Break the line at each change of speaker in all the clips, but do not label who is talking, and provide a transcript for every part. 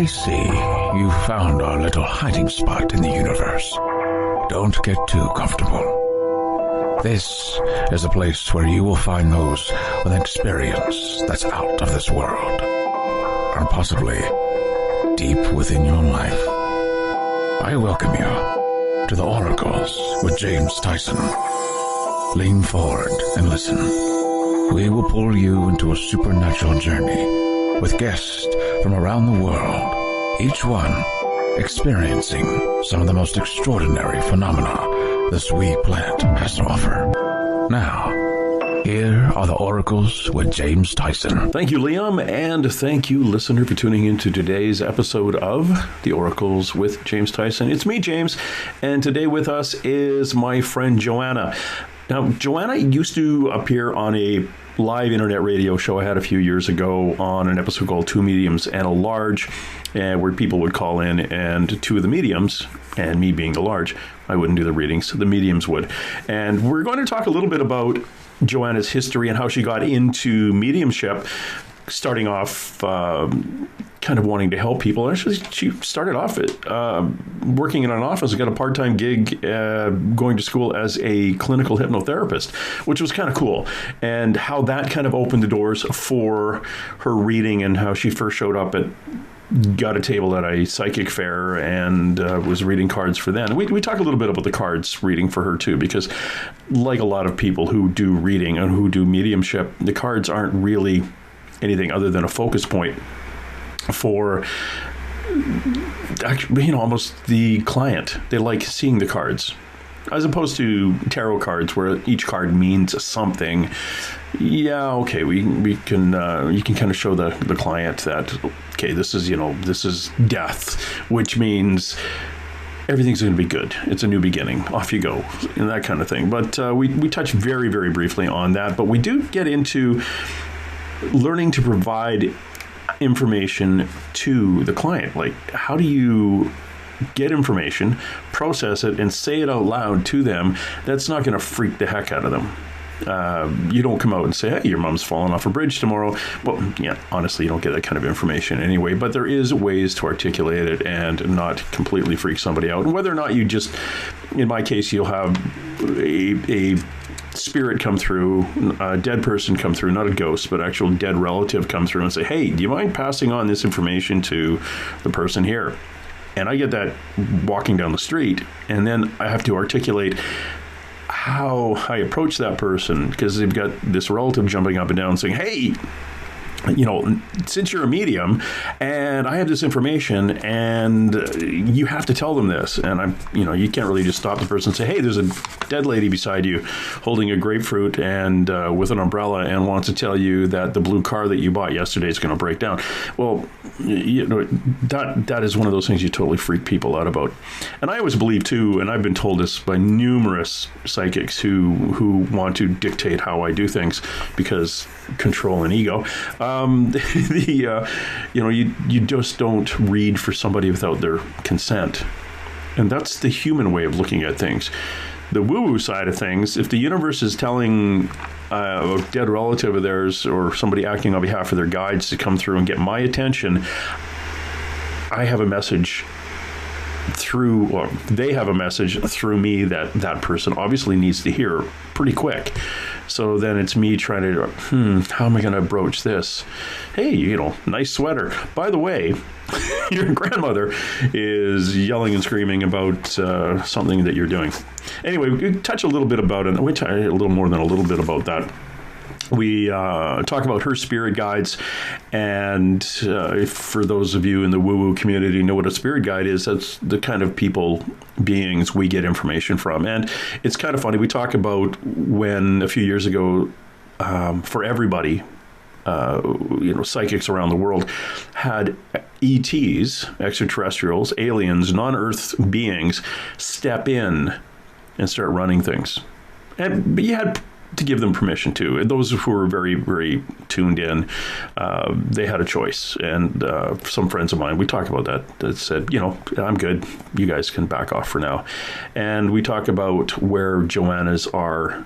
see you found our little hiding spot in the universe. Don't get too comfortable. This is a place where you will find those with an experience that's out of this world, and possibly deep within your life. I welcome you to the Oracles with James Tyson. Lean forward and listen. We will pull you into a supernatural journey with guests from around the world, each one experiencing some of the most extraordinary phenomena this wee planet has to offer. Now, here are the Oracles with James Tyson.
Thank you, Liam, and thank you, listener, for tuning into today's episode of The Oracles with James Tyson. It's me, James, and today with us is my friend Joanna. Now, Joanna used to appear on a live internet radio show I had a few years ago on an episode called Two Mediums and a Large, where people would call in, and two of the mediums, and me being the large, I wouldn't do the readings, the mediums would. And we're going to talk a little bit about Joanna's history and how she got into mediumship, starting off kind of wanting to help people. Actually, she started off working in an office, got a part-time gig going to school as a clinical hypnotherapist, which was kind of cool. And how that kind of opened the doors for her reading, and how she first showed up got a table at a psychic fair and was reading cards for them. We talk a little bit about the cards reading for her too, because like a lot of people who do reading and who do mediumship, the cards aren't really anything other than a focus point for actually, almost the client. They like seeing the cards, as opposed to tarot cards where each card means something. Yeah, okay, we can you can kind of show the client that, okay, this is death, which means everything's going to be good. It's a new beginning. Off you go, and that kind of thing. But we touch very, very briefly on that. But we do get into learning to provide information to the client. Like, how do you get information, process it, and say it out loud to them that's not going to freak the heck out of them? You don't come out and say, hey, your mom's falling off a bridge tomorrow. Well, yeah, honestly, you don't get that kind of information anyway, but there is ways to articulate it and not completely freak somebody out. And whether or not you just, in my case, you'll have a spirit come through, a dead person come through, not a ghost, but actual dead relative come through and say, hey, do you mind passing on this information to the person here? And I get that walking down the street, and then I have to articulate how I approach that person, because they've got this relative jumping up and down saying, hey, since you're a medium and I have this information and you have to tell them this, and you can't really just stop the person and say, hey, there's a dead lady beside you holding a grapefruit and with an umbrella and wants to tell you that the blue car that you bought yesterday is going to break down. Well, that is one of those things you totally freak people out about. And I always believe too, and I've been told this by numerous psychics who want to dictate how I do things because control and ego. You just don't read for somebody without their consent. And that's the human way of looking at things. The woo-woo side of things, if the universe is telling a dead relative of theirs or somebody acting on behalf of their guides to come through and get my attention, I have a message they have a message through me that person obviously needs to hear pretty quick. So then it's me trying to, how am I going to broach this? Hey, nice sweater. By the way, your grandmother is yelling and screaming about something that you're doing. Anyway, we touch a little bit about it. We touch a little more than a little bit about that. We talk about her spirit guides, and for those of you in the woo-woo community know what a spirit guide is, that's the kind of beings we get information from. And it's kind of funny, we talk about when a few years ago, for everybody, psychics around the world had ETs, extraterrestrials, aliens, non-Earth beings, step in and start running things. But you had to give them permission to. Those who were very, very tuned in, they had a choice. And some friends of mine, we talk about that said, I'm good. You guys can back off for now. And we talk about where Joanna's are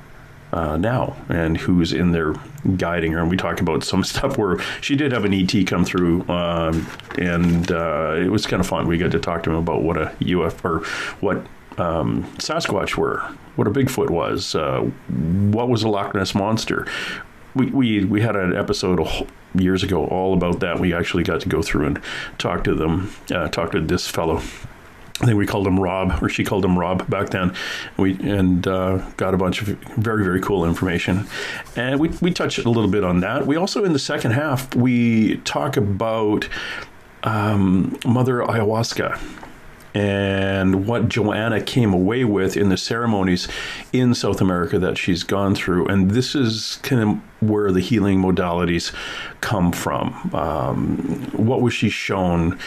now, and who's in there guiding her. And we talk about some stuff where she did have an ET come through, and it was kind of fun. We got to talk to him about what a UFO or what Sasquatch were, what a Bigfoot was, what was a Loch Ness Monster. We had an episode years ago all about that. We actually got to go through and talk to talk to this fellow. I think we called him Rob, or she called him Rob back then. And got a bunch of very, very cool information. And we touched a little bit on that. We also, in the second half, we talk about Mother Ayahuasca and what Joanna came away with in the ceremonies in South America that she's gone through. And this is kind of where the healing modalities come from. What was she shown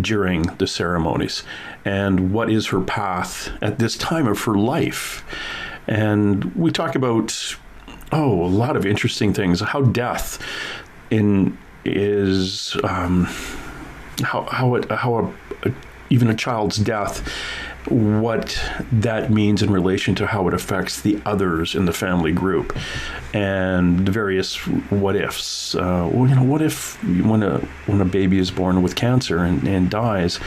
during the ceremonies, and what is her path at this time of her life? And we talk about a lot of interesting things, how death is even a child's death, what that means in relation to how it affects the others in the family group, and the various what ifs. What if when a baby is born with cancer and dies,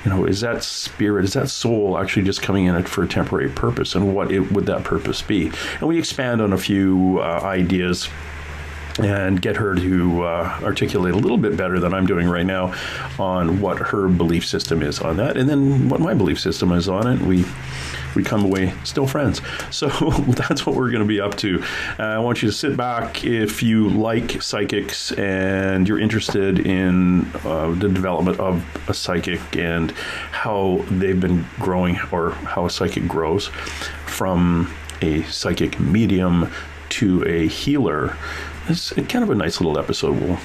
is that spirit, is that soul actually just coming in for a temporary purpose, and what would that purpose be? And we expand on a few ideas and get her to articulate a little bit better than I'm doing right now on what her belief system is on that, and then what my belief system is on it. We come away still friends. So that's what we're going to be up to. I want you to sit back if you like psychics and you're interested in the development of a psychic and how they've been growing, or how a psychic grows from a psychic medium to a healer. It's kind of a nice little episode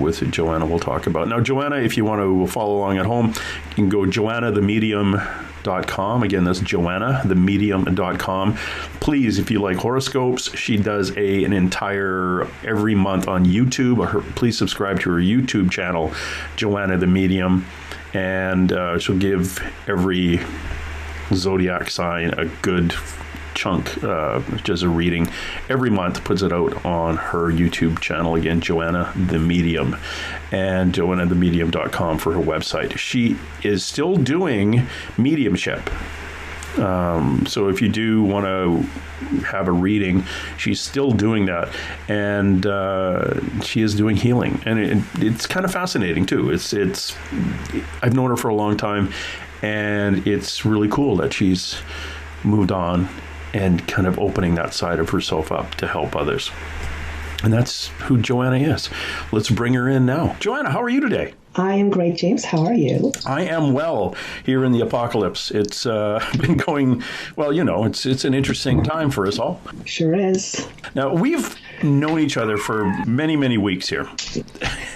with Joanna we'll talk about. Now, Joanna, if you want to follow along at home, you can go joannathemedium.com. Again, that's joannathemedium.com. Please, if you like horoscopes, she does an entire every month on YouTube. Please subscribe to her YouTube channel, Joanna the Medium, and she'll give every zodiac sign a good chunk, just a reading every month, puts it out on her YouTube channel. Again, Joanna the Medium, and joannathemedium.com for her website. She is still doing mediumship. So if you do want to have a reading, she's still doing that, and she is doing healing, and it's kind of fascinating too. It's I've known her for a long time, and it's really cool that she's moved on and kind of opening that side of herself up to help others. And that's who Joanna is. Let's bring her in now. Joanna, how are you today?
I am great, James. How are you?
I am well here in the apocalypse. It's been going, well, it's an interesting time for us all.
Sure is.
Now, we've known each other for many, many weeks here,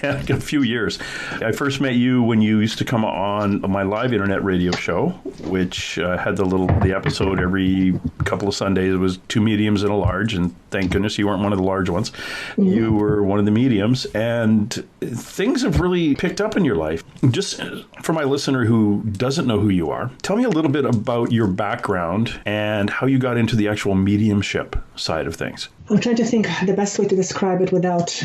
a few years. I first met you when you used to come on my live internet radio show, which had the episode every couple of Sundays. It was two mediums and a large, and thank goodness you weren't one of the large ones. Mm-hmm. You were one of the mediums, and things have really picked up in your life. Just for my listener who doesn't know who you are, tell me a little bit about your background and how you got into the actual mediumship side of things.
I'm trying to think the best way to describe it without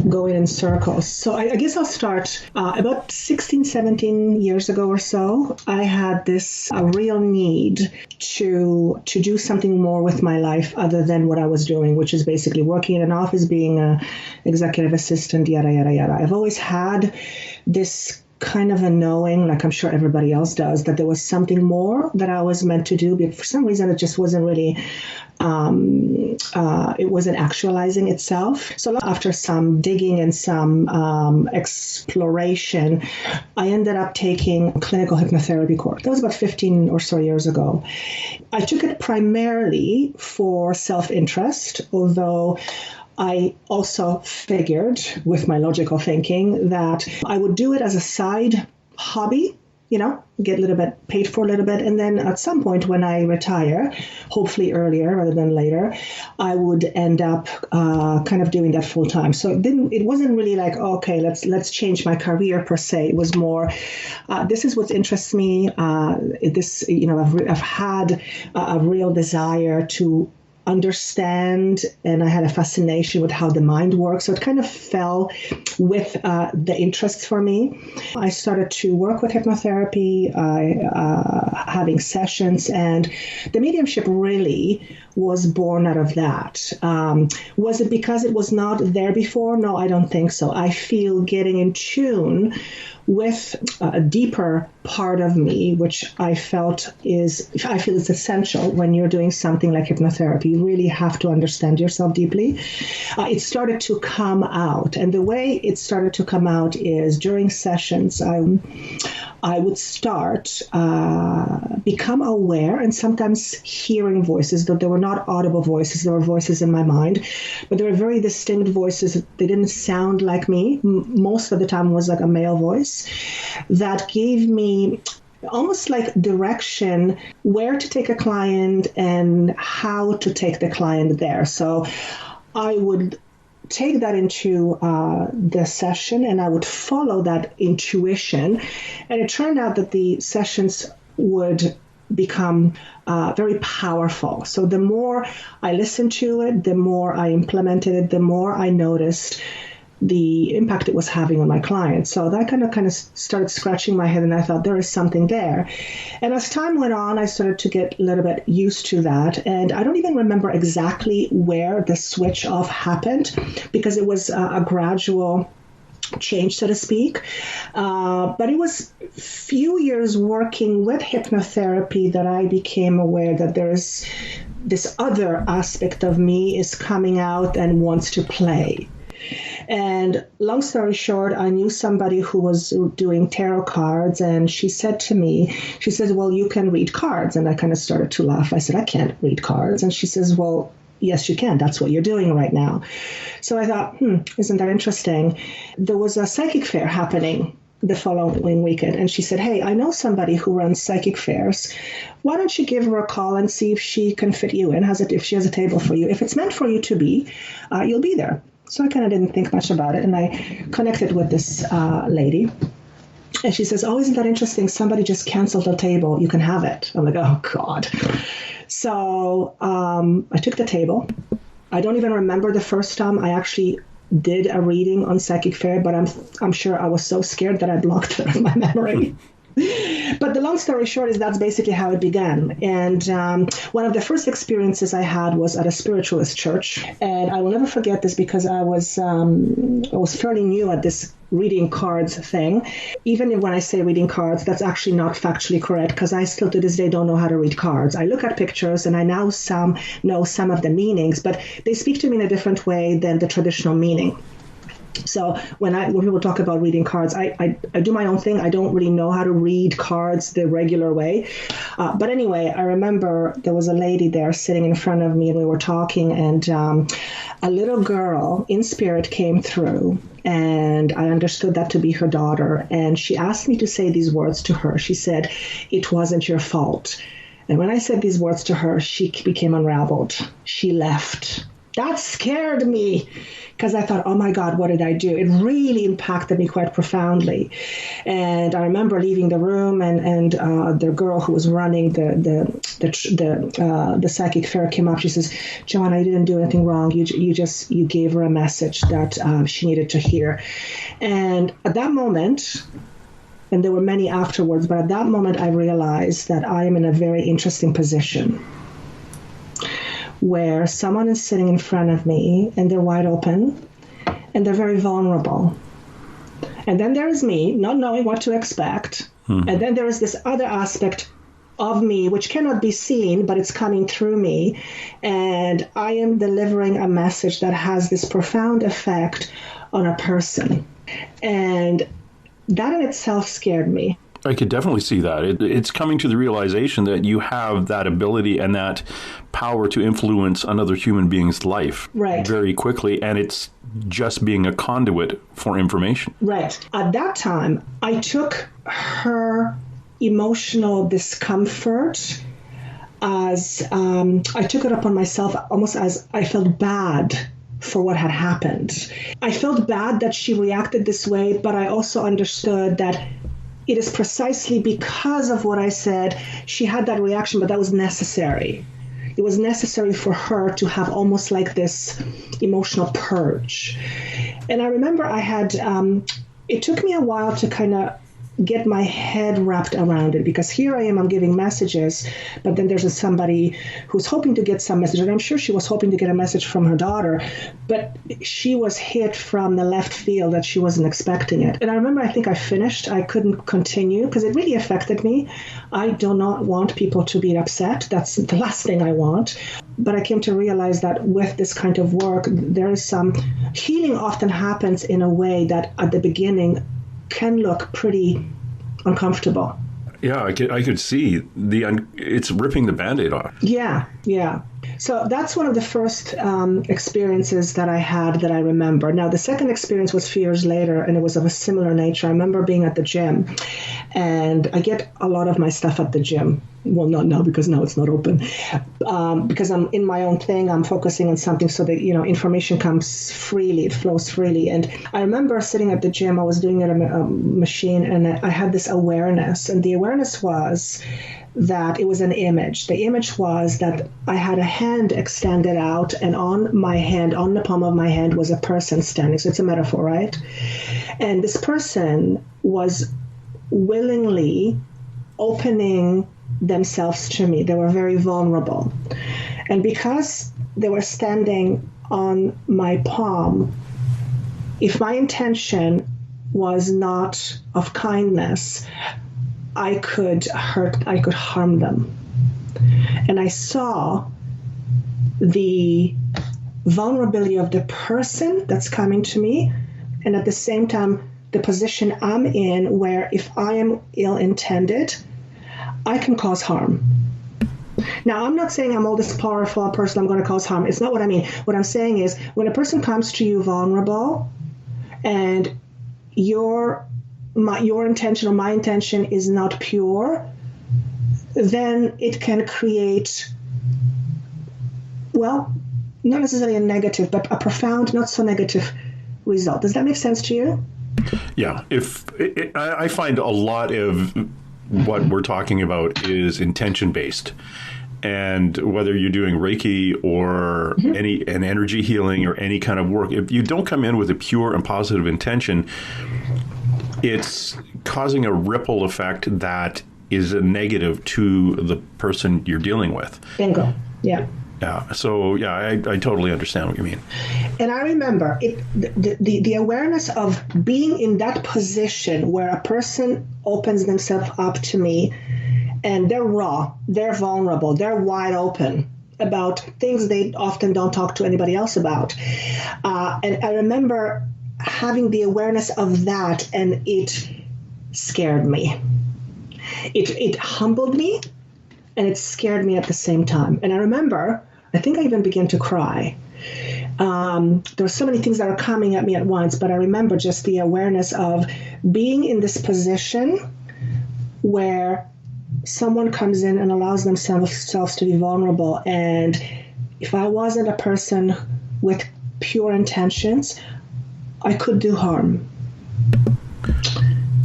going in circles. So I guess I'll start about 16, 17 years ago or so. I had this real need to do something more with my life other than what I was doing, which is basically working in an office, being an executive assistant, yada, yada, yada. I've always had this kind of a knowing, like I'm sure everybody else does, that there was something more that I was meant to do, but for some reason it just wasn't really, it wasn't actualizing itself. So after some digging and some exploration, I ended up taking a clinical hypnotherapy course. That was about 15 or so years ago. I took it primarily for self-interest, although I also figured, with my logical thinking, that I would do it as a side hobby, get a little bit paid for a little bit. And then at some point when I retire, hopefully earlier rather than later, I would end up kind of doing that full time. So it wasn't really like, okay, let's change my career per se. It was more, this is what interests me. I've had a real desire to understand, and I had a fascination with how the mind works. So it kind of fell with the interest for me. I started to work with hypnotherapy, having sessions, and the mediumship really was born out of that. Was it because it was not there before? No, I don't think so. I feel getting in tune with a deeper part of me, which I feel is essential when you're doing something like hypnotherapy. You really have to understand yourself deeply. It started to come out, and the way it started to come out is during sessions, I would start become aware and sometimes hearing voices, though they were not audible voices. There were voices in my mind, but they were very distinct voices. They didn't sound like me. Most of the time was like a male voice that gave me almost like direction where to take a client and how to take the client there. So I would take that into the session, and I would follow that intuition. And it turned out that the sessions would become very powerful. So the more I listened to it, the more I implemented it, the more I noticed the impact it was having on my clients. So that kind of started scratching my head, and I thought there is something there. And as time went on, I started to get a little bit used to that. And I don't even remember exactly where the switch off happened, because it was a gradual change, so to speak. But it was a few years working with hypnotherapy that I became aware that there's this other aspect of me is coming out and wants to play. And long story short, I knew somebody who was doing tarot cards, and she said to me, she says, well, you can read cards. And I kind of started to laugh. I said, I can't read cards. And she says, well, yes, you can. That's what you're doing right now. So I thought, isn't that interesting? There was a psychic fair happening the following weekend. And she said, hey, I know somebody who runs psychic fairs. Why don't you give her a call and see if she can fit you in, if she has a table for you. If it's meant for you to be, you'll be there. So I kind of didn't think much about it. And I connected with this lady. And she says, oh, isn't that interesting? Somebody just canceled a table. You can have it. I'm like, oh, God. So I took the table. I don't even remember the first time I actually did a reading on Psychic Fair, but I'm sure I was so scared that I blocked it in my memory. But the long story short is that's basically how it began. And one of the first experiences I had was at a spiritualist church. And I will never forget this because I was fairly new at this reading cards thing. Even when I say reading cards, that's actually not factually correct, because I still to this day don't know how to read cards. I look at pictures and I now know some of the meanings, but they speak to me in a different way than the traditional meaning. So when people talk about reading cards, I do my own thing. I don't really know how to read cards the regular way. But anyway, I remember there was a lady there sitting in front of me, and we were talking, and a little girl in spirit came through, and I understood that to be her daughter. And she asked me to say these words to her. She said, "It wasn't your fault." And when I said these words to her, she became unraveled. She left. That scared me, because I thought, oh my God, what did I do? It really impacted me quite profoundly. And I remember leaving the room, and the girl who was running the psychic fair came up. She says, Joanna, you didn't do anything wrong. You gave her a message that she needed to hear. And at that moment, and there were many afterwards, but at that moment I realized that I am in a very interesting position, where someone is sitting in front of me and they're wide open and they're very vulnerable. And then there is me not knowing what to expect. And then there is this other aspect of me which cannot be seen, but it's coming through me. And I am delivering a message that has this profound effect on a person. And that in itself scared me.
I could definitely see that. It's coming to the realization that you have that ability and that power to influence another human being's life very quickly, and it's just being a conduit for information.
Right. At that time, I took her emotional discomfort as I took it upon myself almost as I felt bad for what had happened. I felt bad that she reacted this way, but I also understood that it is precisely because of what I said, she had that reaction, but that was necessary. it was necessary for her to have almost like this emotional purge. And I remember I had, it took me a while to kind of get my head wrapped around it, because here I am, I'm giving messages, but then there's somebody who's hoping to get some message, and I'm sure she was hoping to get a message from her daughter, but she was hit from the left field that she wasn't expecting it. And I remember, I think I finished, I couldn't continue because it really affected me. I do not want people to be upset. That's the last thing I want. But I came to realize that with this kind of work, there is some healing often happens in a way that at the beginning can look pretty uncomfortable.
Yeah, I could see it's ripping the Band-Aid off.
Yeah. So that's one of the first experiences that I had that I remember. Now, the second experience was a few years later, and it was of a similar nature. I remember being at the gym, and I get a lot of my stuff at the gym. Well, not now, because now it's not open. Because I'm in my own thing, I'm focusing on something so that, information comes freely, it flows freely. And I remember sitting at the gym, I was doing it on a machine, and I had this awareness. And the awareness was that it was an image. The image was that I had a hand extended out, and on my hand, on the palm of my hand, was a person standing. So it's a metaphor, right? And this person was willingly opening themselves to me. They were very vulnerable. And because they were standing on my palm, if my intention was not of kindness, I could harm them. And I saw the vulnerability of the person that's coming to me, and at the same time, the position I'm in, where if I am ill-intended, I can cause harm. Now, I'm not saying I'm all this powerful person, I'm going to cause harm. It's not what I mean. What I'm saying is, when a person comes to you vulnerable, and your intention or my intention is not pure, then it can create, well, not necessarily a negative, but a profound, not so negative result. Does that make sense to you?
Yeah. I find a lot of what we're talking about is intention-based. And whether you're doing Reiki or an energy healing or any kind of work, if you don't come in with a pure and positive intention, it's causing a ripple effect that is a negative to the person you're dealing with.
Bingo. Yeah.
Yeah. So, yeah, I totally understand what you mean.
And I remember the awareness of being in that position where a person opens themselves up to me, and they're raw, they're vulnerable, they're wide open about things they often don't talk to anybody else about. And I remember having the awareness of that, and it scared me. It humbled me, and it scared me at the same time. And I remember, I think I even began to cry. There were so many things that were coming at me at once, but I remember just the awareness of being in this position where someone comes in and allows themselves to be vulnerable. And if I wasn't a person with pure intentions, I could do harm.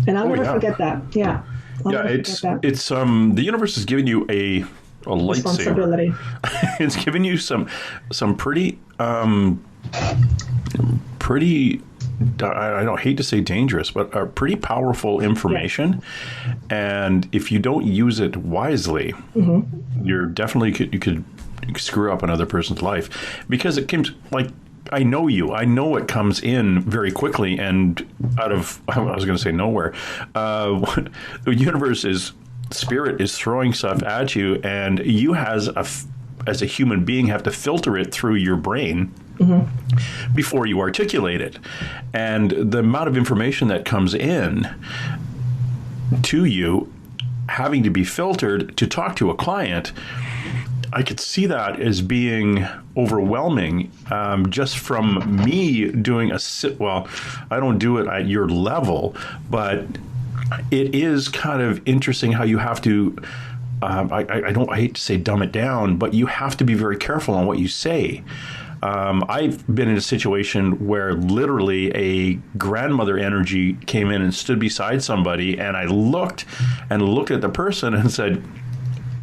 And I'll never forget that. Yeah.
It's the universe has given you a lightsaber. It's given you some pretty I don't hate to say dangerous, but pretty powerful information. Yeah. And if you don't use it wisely, you're definitely you could screw up another person's life, because it comes like, I know it comes in very quickly and out of, I was going to say nowhere. The universe spirit is throwing stuff at you, and you as a human being have to filter it through your brain before you articulate it. And the amount of information that comes in to you having to be filtered to talk to a client, I could see that as being overwhelming, just from me doing well, I don't do it at your level, but it is kind of interesting how you have to, I hate to say dumb it down, but you have to be very careful on what you say. I've been in a situation where literally a grandmother energy came in and stood beside somebody, and I looked at the person and said,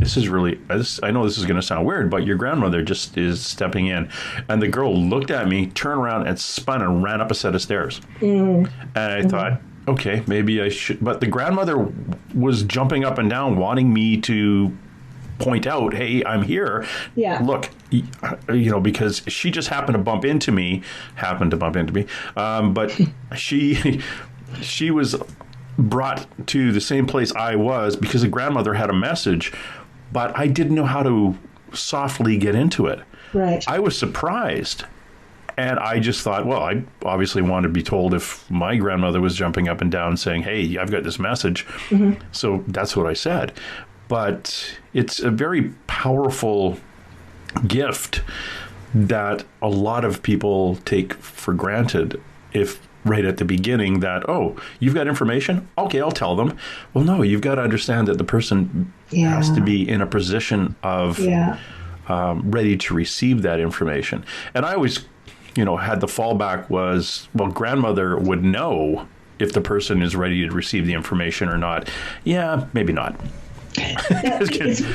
this is really, I know this is going to sound weird, but your grandmother just is stepping in. And the girl looked at me, turned around and spun and ran up a set of stairs. And I thought, okay, maybe I should. But the grandmother was jumping up and down, wanting me to point out, hey, I'm here.
Yeah.
Look, because she just happened to bump into me. But she was brought to the same place I was because the grandmother had a message, but I didn't know how to softly get into it.
Right.
I was surprised. And I just thought, well, I obviously wanted to be told if my grandmother was jumping up and down saying, hey, I've got this message. So that's what I said. But it's a very powerful gift that a lot of people take for granted if right at the beginning that, oh, you've got information? Okay, I'll tell them. Well, no, you've got to understand that the person has to be in a position of ready to receive that information. And I always, had the fallback was, well, grandmother would know if the person is ready to receive the information or not. Yeah, maybe not.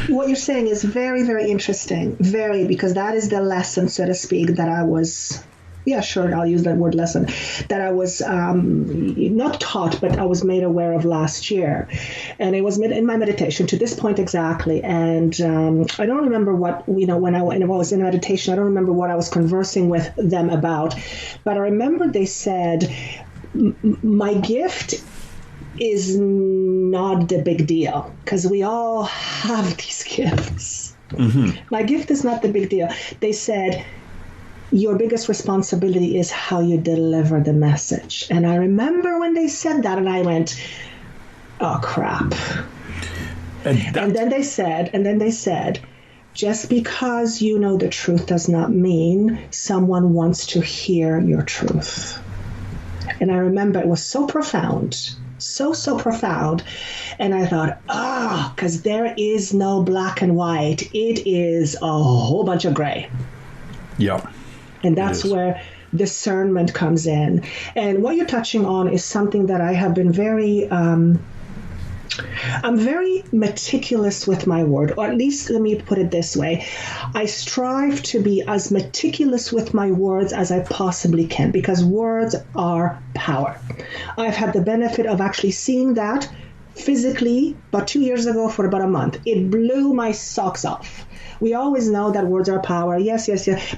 What you're saying is very, very interesting. Very, because that is the lesson, so to speak, that I was... Yeah, sure, I'll use that word lesson, that I was not taught, but I was made aware of last year. And it was in my meditation to this point exactly. And I don't remember what, when I was in meditation, I don't remember what I was conversing with them about. But I remember they said, my gift is not the big deal, because we all have these gifts. My gift is not the big deal. They said, your biggest responsibility is how you deliver the message. And I remember when they said that, and I went, oh, crap. And then they said, just because you know the truth does not mean someone wants to hear your truth. And I remember it was so profound, so profound. And I thought, because there is no black and white. It is a whole bunch of gray.
Yeah.
And that's where discernment comes in. And what you're touching on is something that I have been I'm very meticulous with my word, or at least let me put it this way. I strive to be as meticulous with my words as I possibly can, because words are power. I've had the benefit of actually seeing that physically about 2 years ago for about a month. It blew my socks off. We always know that words are power. Yes.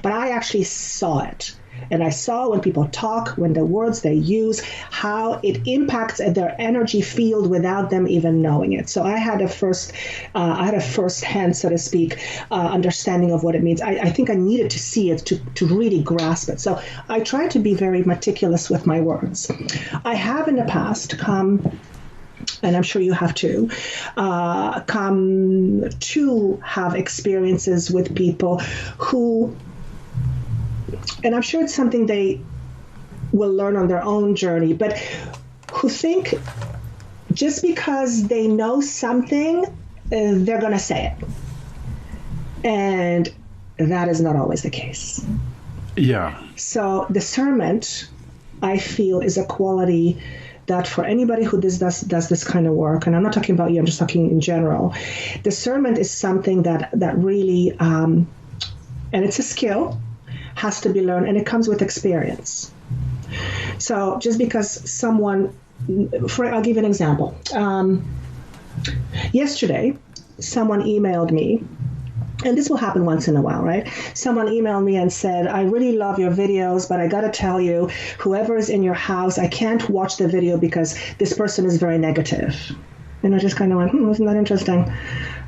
But I actually saw it. And I saw when people talk, when the words they use, how it impacts their energy field without them even knowing it. So I had a first-hand, so to speak, understanding of what it means. I think I needed to see it to really grasp it. So I try to be very meticulous with my words. I have in the past come, and I'm sure you have too, come to have experiences with people who, and I'm sure it's something they will learn on their own journey, but who think just because they know something, they're going to say it. And that is not always the case.
Yeah.
So discernment, I feel, is a quality that for anybody who does this kind of work, and I'm not talking about you, I'm just talking in general, discernment is something that really, and it's a skill, has to be learned, and it comes with experience. So just because someone, I'll give you an example. Yesterday, someone emailed me, and this will happen once in a while, right? Someone emailed me and said, I really love your videos, but I got to tell you, whoever is in your house, I can't watch the video because this person is very negative. And I just kind of went, isn't that interesting?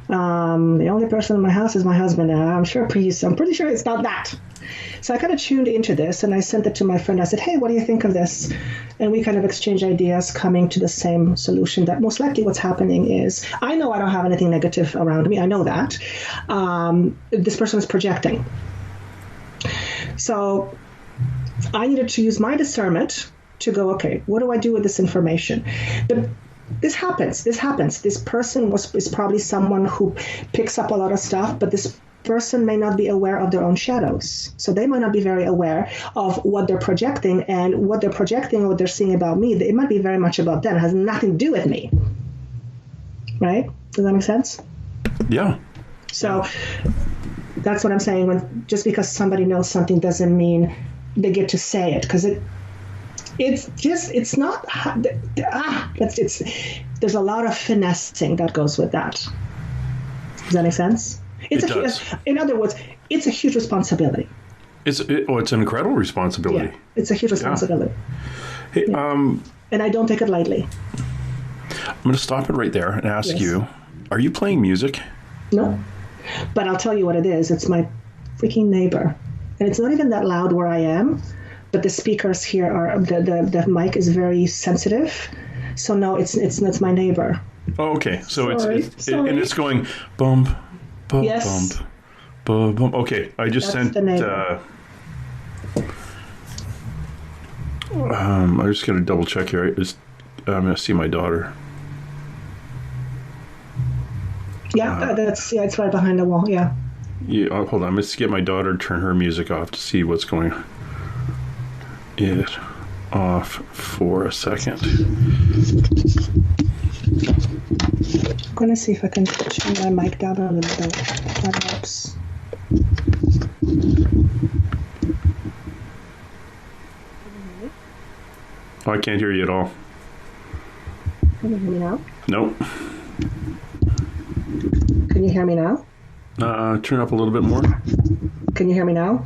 The only person in my house is my husband. And I'm pretty sure it's not that. So I kind of tuned into this, and I sent it to my friend. I said, hey, what do you think of this? And we kind of exchanged ideas, coming to the same solution that most likely what's happening is, I know I don't have anything negative around me. I know that. This person is projecting. So I needed to use my discernment to go, okay, what do I do with this information? But this happens. This person is probably someone who picks up a lot of stuff, but this person may not be aware of their own shadows. So they might not be very aware of what they're projecting, and what they're projecting or what they're seeing about me, it might be very much about them. It has nothing to do with me. Right? Does that make sense?
Yeah.
So that's what I'm saying. When just because somebody knows something doesn't mean they get to say it, because it's not. There's a lot of finessing that goes with that. Does that make sense? In other words, it's a huge responsibility.
It's an incredible responsibility.
Yeah, it's a huge responsibility.
Hey,
and I don't take it lightly.
I'm going to stop it right there and ask you, are you playing music?
No. But I'll tell you what it is. It's my freaking neighbor. And it's not even that loud where I am, but the speakers here are, the mic is very sensitive. So no, it's my neighbor.
Oh, okay. So
Sorry.
and it's going bump, bump,
Yes.
bump, bump. Okay, I just
That's the neighbor.
I'm just going to double check here. I'm going to see my daughter.
Yeah, it's right behind the wall. Yeah.
Yeah, hold on. Let's get my daughter to turn her music off to see what's going on. It off for a second.
I'm going to see if I can turn my mic down a little bit. That helps.
Oh, I can't hear you at all.
Can you hear me now?
Nope.
Can you hear me now?
Turn up a little bit more.
Can you hear me now?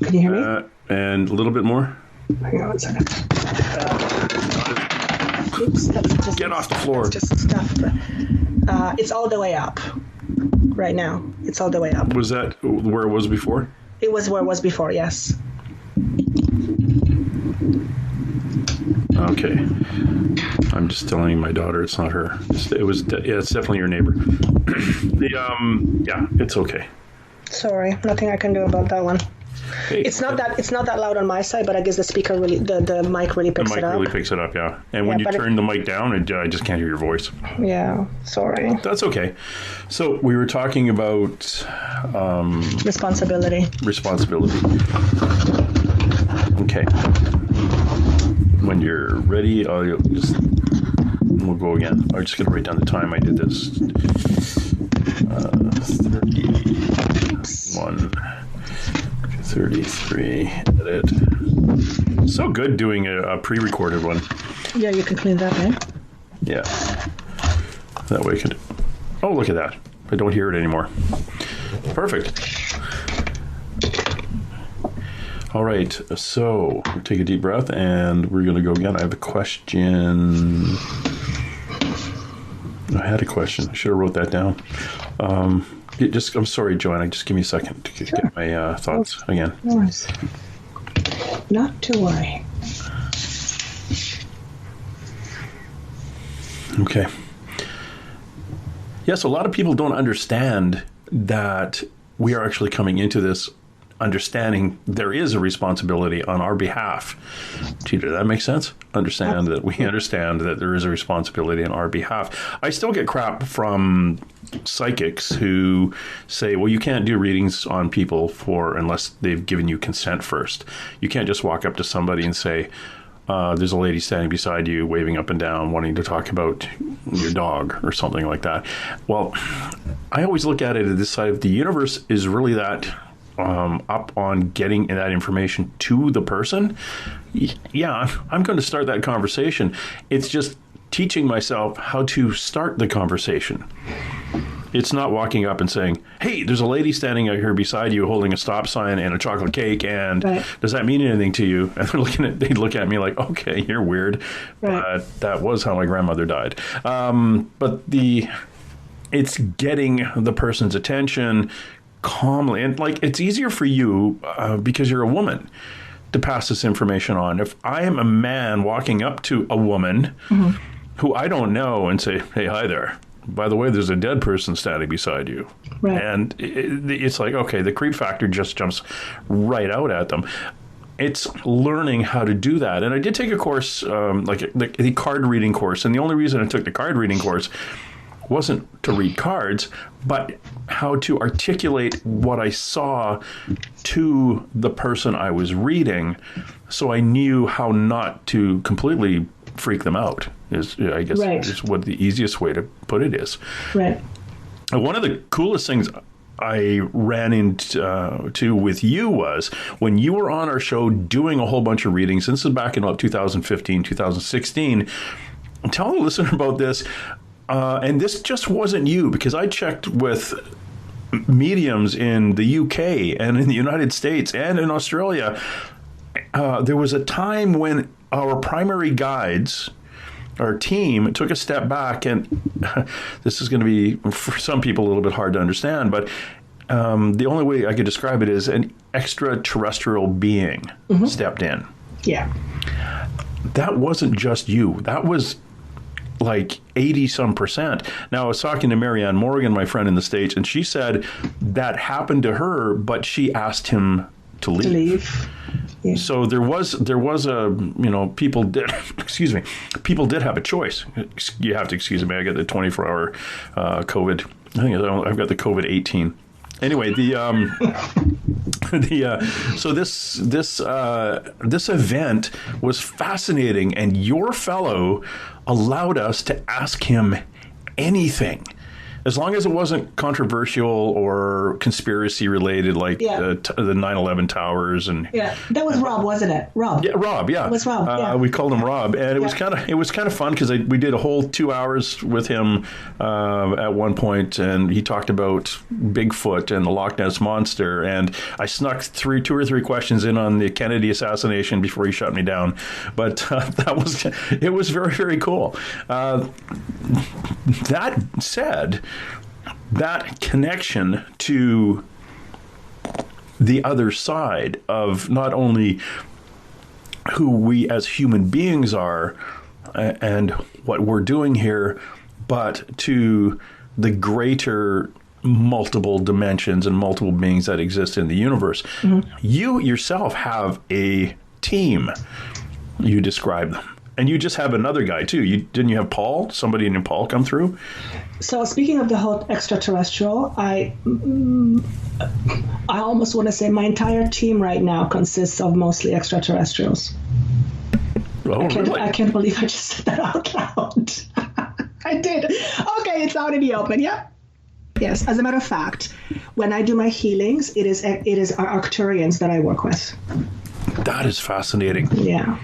Can you hear me?
And a little bit more.
Hang on one second. Oops, that's just,
Get off the floor.
That's just stuff. It's all the way up right now. It's all the way up.
Was that where it was before?
It was where it was before, yes.
Okay. I'm just telling my daughter it's not her. It's definitely your neighbor. It's okay.
Sorry, nothing I can do about that one.
Hey,
it's not that loud on my side, but I guess the speaker really, the mic really picks it up.
The mic really picks it up, yeah. And when you turn the mic down, I just can't hear your voice.
Yeah, sorry.
That's okay. So we were talking about
responsibility.
Okay. When you're ready, we'll go again. I'm just going to write down the time I did this. 31, 33, edit. So good doing a pre-recorded one.
Yeah, you can clean that, eh?
Yeah. That way I could... Oh, look at that. I don't hear it anymore. Perfect. All right, so take a deep breath, and we're going to go again. I have a question. I had a question. I should have wrote that down. I'm sorry, Joanna. Just give me a second to get my thoughts again.
No worries. Not to worry.
Okay. Yes, a lot of people don't understand that we are actually coming into this understanding there is a responsibility on our behalf. Gee, did that make sense? Understand that we understand that there is a responsibility on our behalf. I still get crap from psychics who say, well, you can't do readings on people unless they've given you consent first. You can't just walk up to somebody and say, there's a lady standing beside you waving up and down wanting to talk about your dog or something like that. Well, I always look at it at this side of the universe is really that up on getting that information to the person. Yeah, I'm going to start that conversation. It's just teaching myself how to start the conversation. It's not walking up and saying, hey, there's a lady standing out here beside you holding a stop sign and a chocolate cake, and does that mean anything to you? And they look at me like, okay, you're weird. But that was how my grandmother died. But it's getting the person's attention calmly, and it's easier for you because you're a woman to pass this information on. If I am a man walking up to a woman who I don't know and say, hey, hi there, by the way, there's a dead person standing beside you, and it's like, okay, the creep factor just jumps right out at them. It's learning how to do that. And I did take a course, the card reading course, and the only reason I took the card reading course wasn't to read cards, but how to articulate what I saw to the person I was reading, so I knew how not to completely freak them out. Is what the easiest way to put it is.
Right.
One of the coolest things I ran into with you was when you were on our show doing a whole bunch of readings. This is back in about 2015, 2016. Tell the listener about this. And this just wasn't you, because I checked with mediums in the UK and in the United States and in Australia. There was a time when our primary guides, our team, took a step back, and this is going to be, for some people, a little bit hard to understand, but the only way I could describe it is an extraterrestrial being stepped in.
Yeah.
That wasn't just you. That was like 80-some%. Now, I was talking to Marianne Morgan, my friend in the States, and she said that happened to her, but she asked him to leave. Yeah. So there was a, people did, people did have a choice. You have to excuse me, I got the 24-hour COVID. I think I've got the COVID-18. Anyway, so this event was fascinating, and your fellow allowed us to ask him anything, as long as it wasn't controversial or conspiracy related, like the 9/11 towers and
that was Rob, wasn't it? Rob.
Yeah, Rob. Yeah,
it was Rob.
We called him Rob, and it was kind of fun because we did a whole 2 hours with him at one point, and he talked about Bigfoot and the Loch Ness monster, and I snuck two or three questions in on the Kennedy assassination before he shut me down, but it was very, very cool. That said, that connection to the other side of not only who we as human beings are and what we're doing here, but to the greater multiple dimensions and multiple beings that exist in the universe. Mm-hmm. You yourself have a team, you describe them. And you just have another guy, too. Didn't you have Paul? Somebody named Paul come through?
So speaking of the whole extraterrestrial, I almost want to say my entire team right now consists of mostly extraterrestrials.
Oh, really?
I can't believe I just said that out loud. I did. Okay, it's out in the open. Yeah. Yes. As a matter of fact, when I do my healings, it is our Arcturians that I work with.
That is fascinating.
Yeah.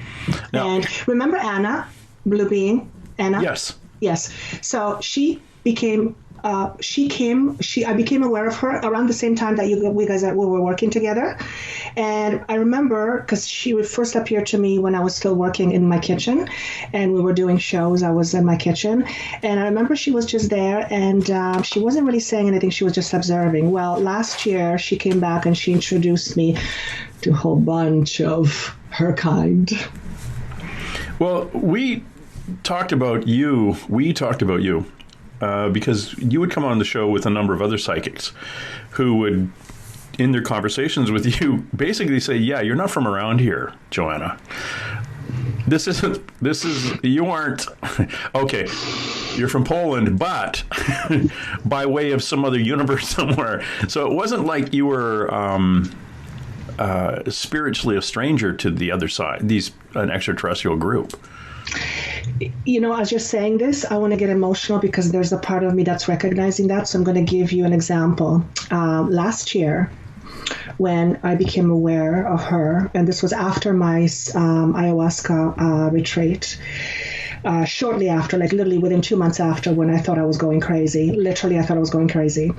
Now,
and remember Anna, Blue Being? Anna?
Yes.
Yes. So she became, I became aware of her around the same time that we were working together. And I remember, because she would first appear to me when I was still working in my kitchen, and we were doing shows. I was in my kitchen. And I remember she was just there, and she wasn't really saying anything. She was just observing. Well, last year, she came back and she introduced me to a whole bunch of her kind.
Well, we talked about you because you would come on the show with a number of other psychics who would, in their conversations with you, basically say, yeah, you're not from around here, Joanna. You aren't, okay, you're from Poland, but by way of some other universe somewhere. So it wasn't like you were spiritually a stranger to the other side, an extraterrestrial group.
As you're saying this, I want to get emotional because there's a part of me that's recognizing that. So I'm going to give you an example. Last year, when I became aware of her, and this was after my ayahuasca retreat, shortly after, like literally within 2 months after, when I thought I was going crazy. Literally, I thought I was going crazy.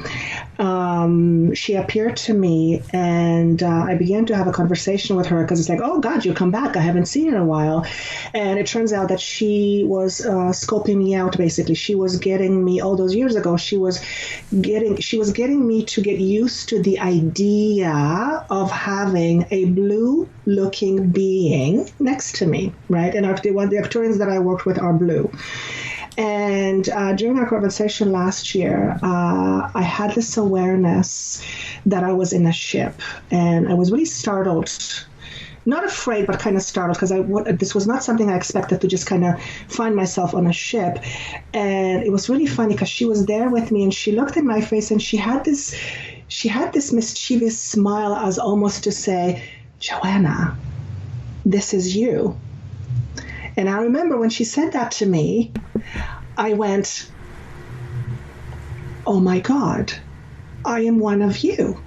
She appeared to me, and I began to have a conversation with her because it's like, oh God, you come back. I haven't seen you in a while. And it turns out that she was scoping me out. Basically, she was getting me all those years ago. She was getting me to get used to the idea of having a blue-looking being next to me, right? And the Arcturians that I worked with are blue. And during our conversation last year, I had this awareness that I was in a ship, and I was really startled. Not afraid, but kind of startled, because this was not something I expected, to just kind of find myself on a ship. And it was really funny because she was there with me, and she looked in my face, and she had this mischievous smile, as almost to say, Joanna, this is you. And I remember when she said that to me, I went, oh my God, I am one of you.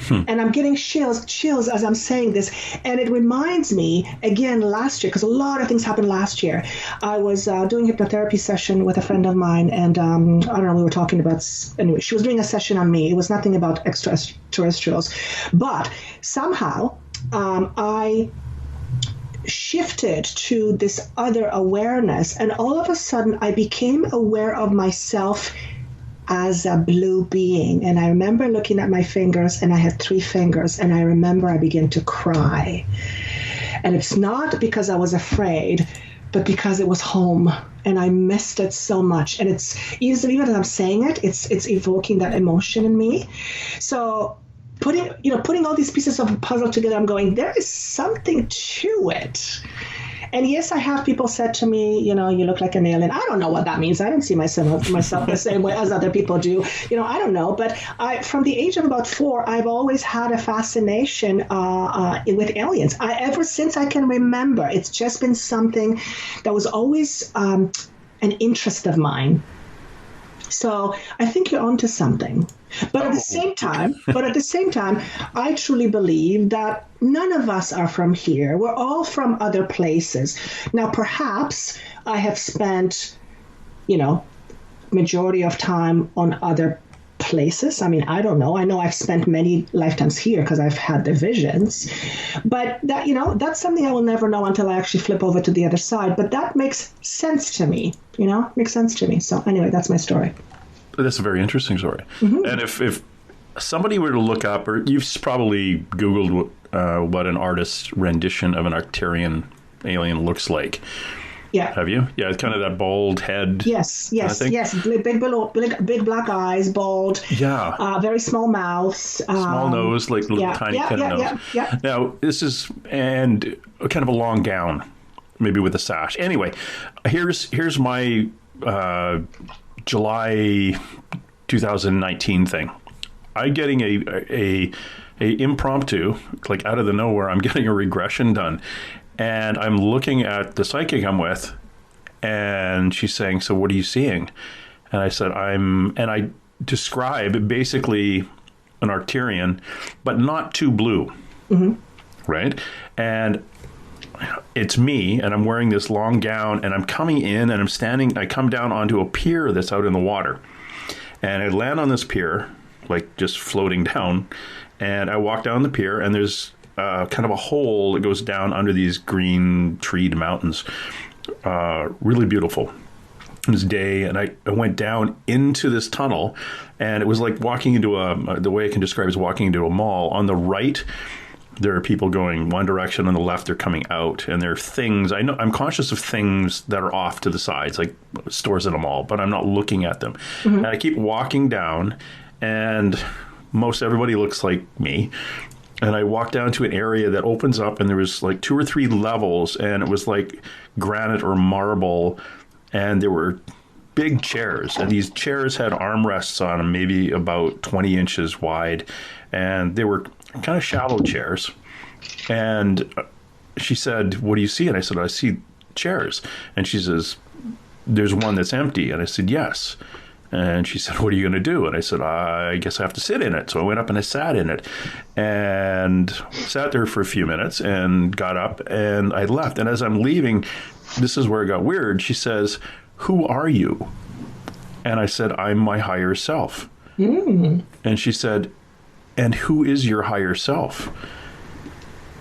And I'm getting chills as I'm saying this. And it reminds me, again, last year, because a lot of things happened last year. I was doing a hypnotherapy session with a friend of mine, and I don't know, we were talking about, anyway, she was doing a session on me. It was nothing about extraterrestrials. But somehow I shifted to this other awareness, and all of a sudden I became aware of myself as a blue being. And I remember looking at my fingers, and I had 3 fingers, and I remember I began to cry. And it's not because I was afraid, but because it was home, and I missed it so much. And it's even as I'm saying it, it's evoking that emotion in me. So putting all these pieces of a puzzle together, I'm going, there is something to it. And yes, I have people said to me, you look like an alien. I don't know what that means. I don't see myself the same way as other people do. I don't know. But from the age of about 4, I've always had a fascination with aliens. Ever since I can remember, it's just been something that was always an interest of mine. So I think you're onto something. But at the same time, I truly believe that none of us are from here. We're all from other places. Now, perhaps I have spent, majority of time on other places. I mean, I don't know. I know I've spent many lifetimes here because I've had the visions. But that, that's something I will never know until I actually flip over to the other side. But that makes sense to me, makes sense to me. So anyway, that's my story.
That's a very interesting story. Mm-hmm. And if somebody were to look up, or you've probably Googled what an artist's rendition of an Arcturian alien looks like.
Yeah.
Have you? Yeah, it's kind of that bald head.
Yes. Big black eyes, bald.
Yeah.
Very small mouths.
Small nose, like little tiny kind of nose. Yeah. Now, this is, and kind of a long gown, maybe with a sash. Anyway, here's my July 2019 thing. I'm getting a impromptu, like out of the nowhere, I'm getting a regression done. And I'm looking at the psychic I'm with, and she's saying, so what are you seeing? And I said, I describe basically an Arcturian, but not too blue. Mm-hmm. Right? And it's me, and I'm wearing this long gown, and I'm coming in, and I come down onto a pier that's out in the water. And I land on this pier, like just floating down, and I walk down the pier, and there's kind of a hole that goes down under these green treed mountains. Really beautiful. It was day, and I went down into this tunnel, and it was like walking into the way I can describe it is walking into a mall. On the right, there are people going one direction, on the left they're coming out, and there are things. I know I'm conscious of things that are off to the sides, like stores in a mall, but I'm not looking at them. Mm-hmm. And I keep walking down, and most everybody looks like me. And I walked down to an area that opens up, and there was like 2 or 3 levels, and it was like granite or marble, and there were big chairs, and these chairs had armrests on them, maybe about 20 inches wide, and they were kind of shallow chairs. And she said, what do you see? And I said, I see chairs. And she says, there's one that's empty. And I said, yes. And she said, what are you going to do? And I said, I guess I have to sit in it. So I went up and I sat in it, and sat there for a few minutes and got up, and I left. And as I'm leaving, this is where it got weird. She says, who are you? And I said, I'm my higher self. Mm. And she said, and who is your higher self?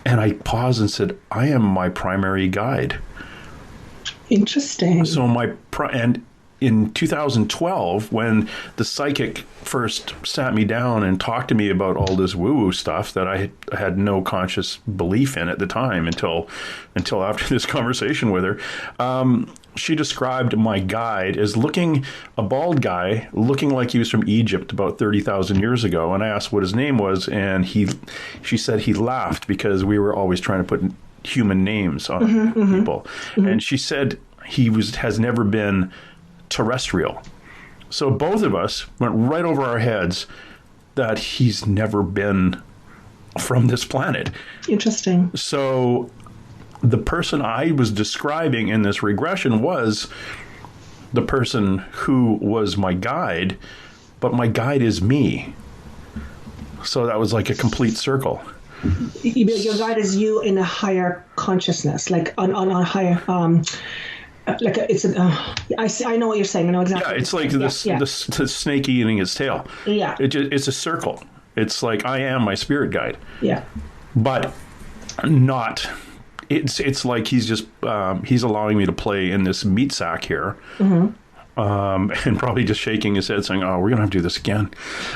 And I paused and said, I am my primary guide.
Interesting.
So and in 2012, when the psychic first sat me down and talked to me about all this woo-woo stuff that I had no conscious belief in at the time until after this conversation with her, she described my guide as a bald guy looking like he was from Egypt about 30,000 years ago. And I asked what his name was, and she said he laughed because we were always trying to put human names on people. Mm-hmm. And she said has never been terrestrial. So both of us went right over our heads that he's never been from this planet.
Interesting.
So the person I was describing in this regression was the person who was my guide, but my guide is me. So that was like a complete circle.
Your guide is you in a higher consciousness, like on a higher, like it's I know what you're saying. I know exactly.
Yeah, it's like the snake eating its tail.
Yeah.
It's a circle. It's like I am my spirit guide.
Yeah.
But not. It's like he's just he's allowing me to play in this meat sack here. Mm-hmm. And probably just shaking his head saying, oh, we're going to have to do this again.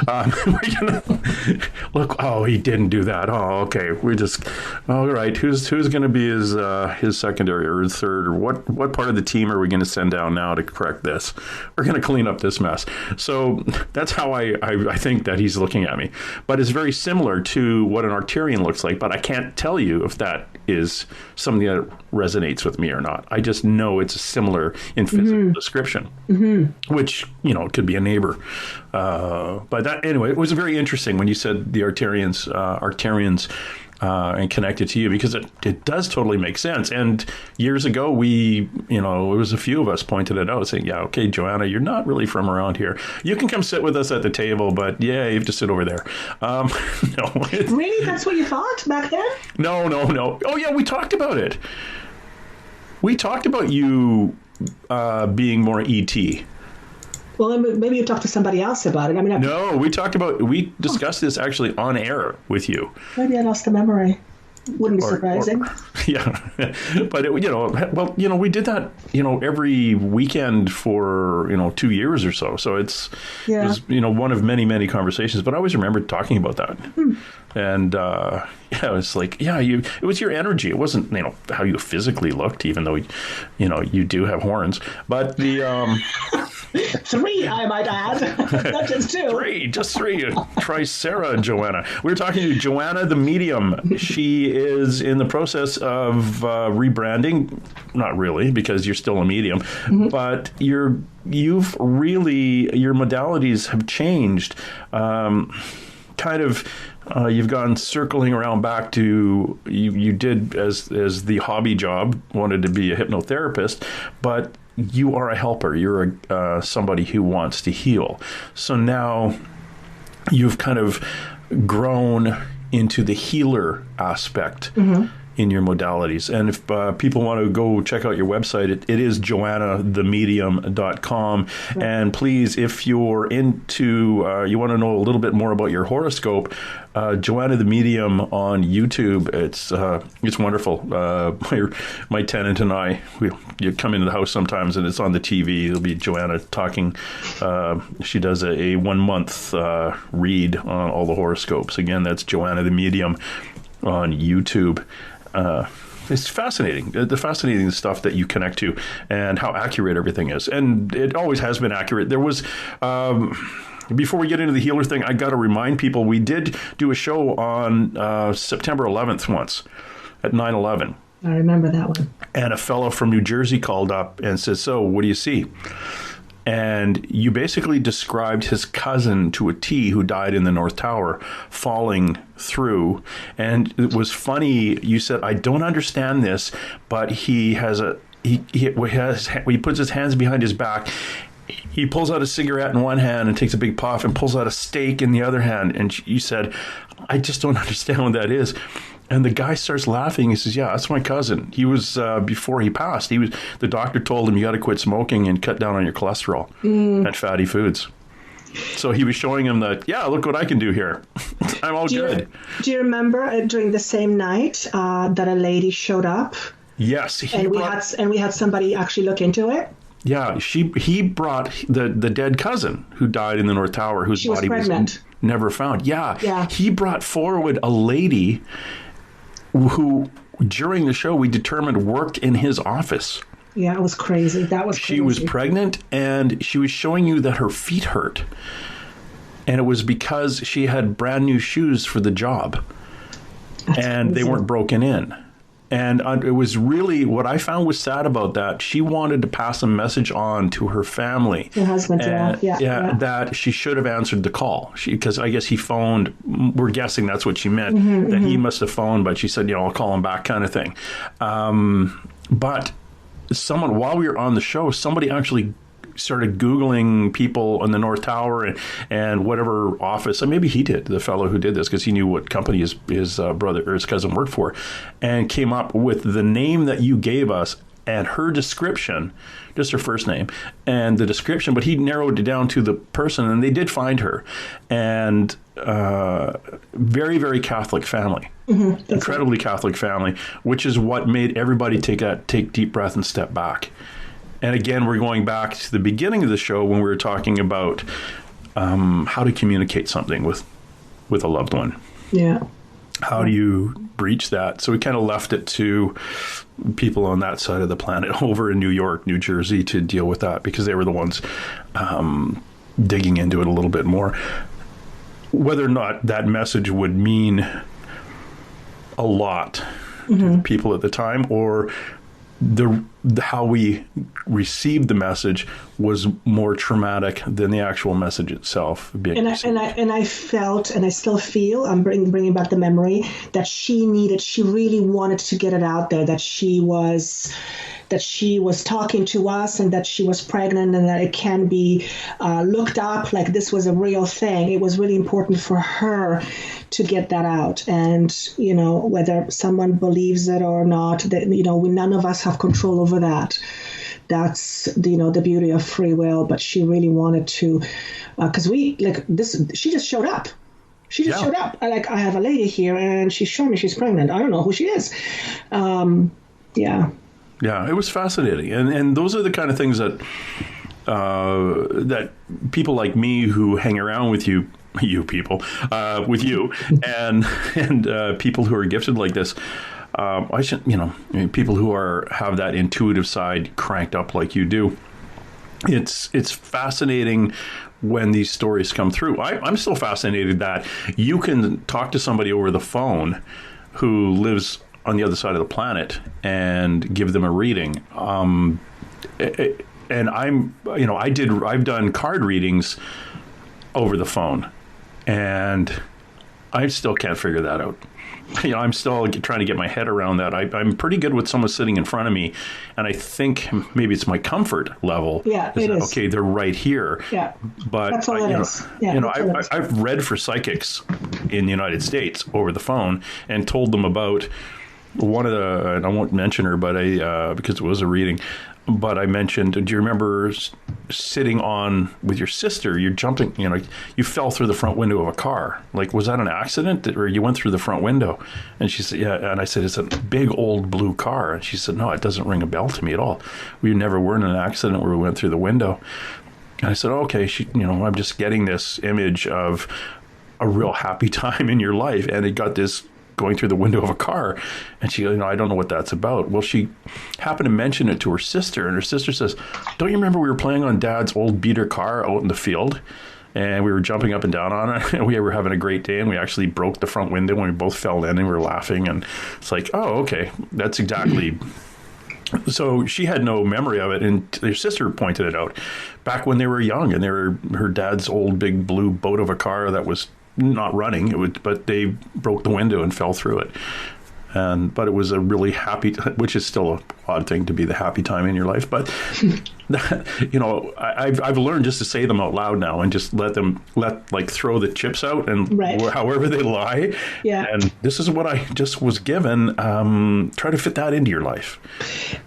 We're going to look, oh, he didn't do that. Oh, okay. We're just, all right. Who's going to be his secondary or his third, or what part of the team are we going to send down now to correct this? We're going to clean up this mess. So that's how I think that he's looking at me. But it's very similar to what an Arcturian looks like, but I can't tell you if that is something that resonates with me or not. I just know it's similar in physical description. Mm-hmm. Which, could be a neighbor. But that, anyway, it was very interesting when you said the Arcturians and connected to you, because it does totally make sense. And years ago, it was a few of us pointed it out, saying, yeah, okay, Joanna, you're not really from around here. You can come sit with us at the table, but yeah, you have to sit over there. No.
Really? That's what you thought back then?
No. Oh, yeah, we talked about it. We talked about you being more ET.
Well, maybe you talked to somebody else about it.
No, we discussed this actually on air with you.
Maybe I lost the memory. Wouldn't be surprising.
Yeah, but we did that, every weekend for 2 years or so. So it was one of many, many conversations. But I always remember talking about that, and it was like, it was your energy. It wasn't how you physically looked, even though you do have horns. But the
3, I might add, not just 2.
Just 3. Try Sarah and Joanna. We were talking to Joanna the Medium. She is in the process of rebranding. Not really, because you're still a medium, but your modalities have changed. You've gone circling around back to you did as the hobby job, wanted to be a hypnotherapist, but you are a helper. You're somebody who wants to heal. So now you've kind of grown into the healer aspect in your modalities. And if people want to go check out your website, it is joannathemedium.com. Right. And please, if you're into, you want to know a little bit more about your horoscope, Joanna the Medium on YouTube, it's wonderful. My tenant and I, you come into the house sometimes and it's on the TV. It'll be Joanna talking. She does a 1 month read on all the horoscopes. Again, that's Joanna the Medium on YouTube. It's fascinating, the fascinating stuff that you connect to and how accurate everything is. And it always has been accurate. There was, before we get into the healer thing, I got to remind people, we did do a show on September 11th once at 9/11.
I remember that one.
And a fellow from New Jersey called up and said, so what do you see? And you basically described his cousin to a T who died in the North Tower falling through. And it was funny. You said, I don't understand this, but he puts his hands behind his back. He pulls out a cigarette in one hand and takes a big puff and pulls out a steak in the other hand. And you said, I just don't understand what that is. And the guy starts laughing. He says, yeah, that's my cousin. He was, before he passed, the doctor told him, you got to quit smoking and cut down on your cholesterol and fatty foods. So he was showing him that, yeah, look what I can do here. I'm all good.
Do you remember during the same night that a lady showed up?
Yes.
We had somebody actually look into it?
Yeah, he brought the dead cousin who died in the North Tower, whose body was never found. Yeah. He brought forward a lady who, during the show, we determined worked in his office.
Yeah, it was crazy. That was crazy.
She was pregnant, and she was showing you that her feet hurt. And it was because she had brand new shoes for the job. And they weren't broken in. And it was really, what I found was sad about that, she wanted to pass a message on to her family.
Her husband,
that she should have answered the call. Because I guess he phoned, we're guessing that's what she meant, that he must have phoned, but she said, I'll call him back kind of thing. But someone, while we were on the show, somebody actually started Googling people in the North Tower and whatever office, and maybe he did, the fellow who did this, because he knew what company his brother or his cousin worked for, and came up with the name that you gave us and her description, just her first name and the description, but he narrowed it down to the person, and they did find her. And very, very Catholic family, incredibly Catholic family, which is what made everybody take deep breath and step back. And again, we're going back to the beginning of the show when we were talking about how to communicate something with a loved one.
Yeah.
How do you breach that? So we kind of left it to people on that side of the planet over in New York, New Jersey, to deal with that, because they were the ones digging into it a little bit more. Whether or not that message would mean a lot to people at the time, or the how we received the message was more traumatic than the actual message itself being received.
And I felt, and I still feel, I'm bringing back the memory, that she really wanted to get it out there, that she was talking to us, and that she was pregnant, and that it can be looked up like this was a real thing. It was really important for her to get that out. And, whether someone believes it or not, that, none of us have control over that. That's, the beauty of free will. But she really wanted to, because she just showed up. She just showed up. I have a lady here, and she's showing me she's pregnant. I don't know who she is.
Yeah, it was fascinating. And those are the kind of things that that people like me who hang around with you people, with you, and people who are gifted like this, people who have that intuitive side cranked up like you do. It's fascinating when these stories come through. I'm still fascinated that you can talk to somebody over the phone who lives on the other side of the planet and give them a reading. And I've done card readings over the phone, and I still can't figure that out. I'm still trying to get my head around that. I'm pretty good with someone sitting in front of me, and I think maybe it's my comfort level.
Yeah, it is.
Okay, they're right here.
Yeah,
but
that's all it is. Yeah,
I've read for psychics in the United States over the phone and told them about one of the, and I won't mention her, but because it was a reading, but I mentioned, do you remember sitting on with your sister? You're jumping, you fell through the front window of a car. Like, was that an accident, or you went through the front window? And she said, yeah. And I said, it's a big old blue car. And she said, no, it doesn't ring a bell to me at all. We never were in an accident where we went through the window. And I said, okay, I'm just getting this image of a real happy time in your life, and it got this going through the window of a car. And she goes, I don't know what that's about. Well, she happened to mention it to her sister, and her sister says, don't you remember we were playing on Dad's old beater car out in the field, and we were jumping up and down on it, and we were having a great day, and we actually broke the front window, and we both fell in, and we were laughing. And it's like, oh, okay, that's exactly. So she had no memory of it, and her sister pointed it out back when they were young, and they were her dad's old big blue boat of a car that was not running, but they broke the window and fell through it. But it was a really happy, which is still an odd thing to be the happy time in your life. But I've learned just to say them out loud now and just let throw the chips out and however they lie.
Yeah.
And this is what I just was given. Try to fit that into your life.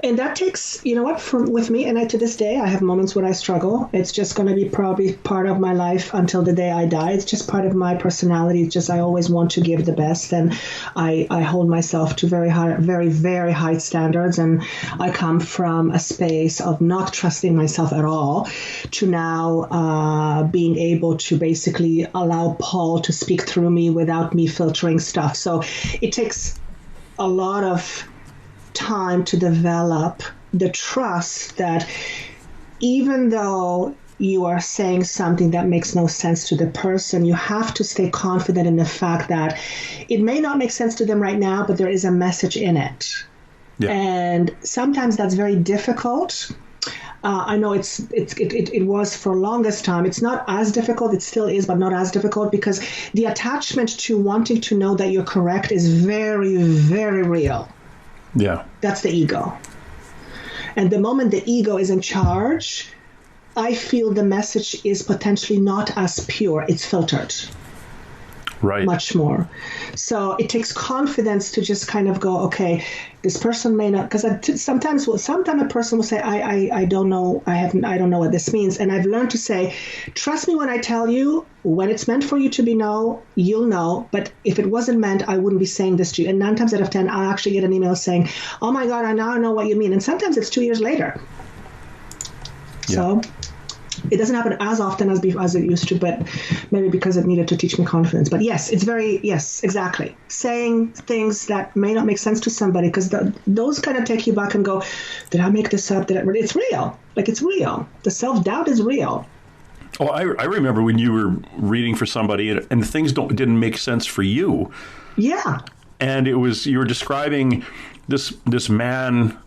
And that takes, with me, and to this day, I have moments when I struggle. It's just going to be probably part of my life until the day I die. It's just part of my personality. It's just I always want to give the best, and I hold myself to very high, very, very high standards. And I come from a space of not trusting myself at all to now being able to basically allow Paul to speak through me without me filtering stuff. So it takes a lot of time to develop the trust that even though you are saying something that makes no sense to the person, you have to stay confident in the fact that it may not make sense to them right now, but there is a message in it. Yeah. And sometimes that's very difficult. I know it was for longest time. It's not as difficult. It still is, but not as difficult, because the attachment to wanting to know that you're correct is very, very real. Yeah. That's the ego. And the moment the ego is in charge, I feel the message is potentially not as pure. It's filtered.
Right.
Much more. So it takes confidence to just kind of go, okay, this person may not, because sometimes a person will say, I don't know, I don't know what this means. And I've learned to say, trust me when I tell you, when it's meant for you to be know, you'll know. But if it wasn't meant, I wouldn't be saying this to you. And 9 times out of 10, I'll actually get an email saying, oh my God, I now know what you mean. And sometimes it's 2 years later. Yeah. So it doesn't happen as often as it used to, but maybe because it needed to teach me confidence. But yes, yes, exactly. Saying things that may not make sense to somebody, because those kind of take you back and go, did I make this up? It's real. Like, it's real. The self-doubt is real.
Oh, I remember when you were reading for somebody and things didn't make sense for you.
Yeah. And
you were describing this man,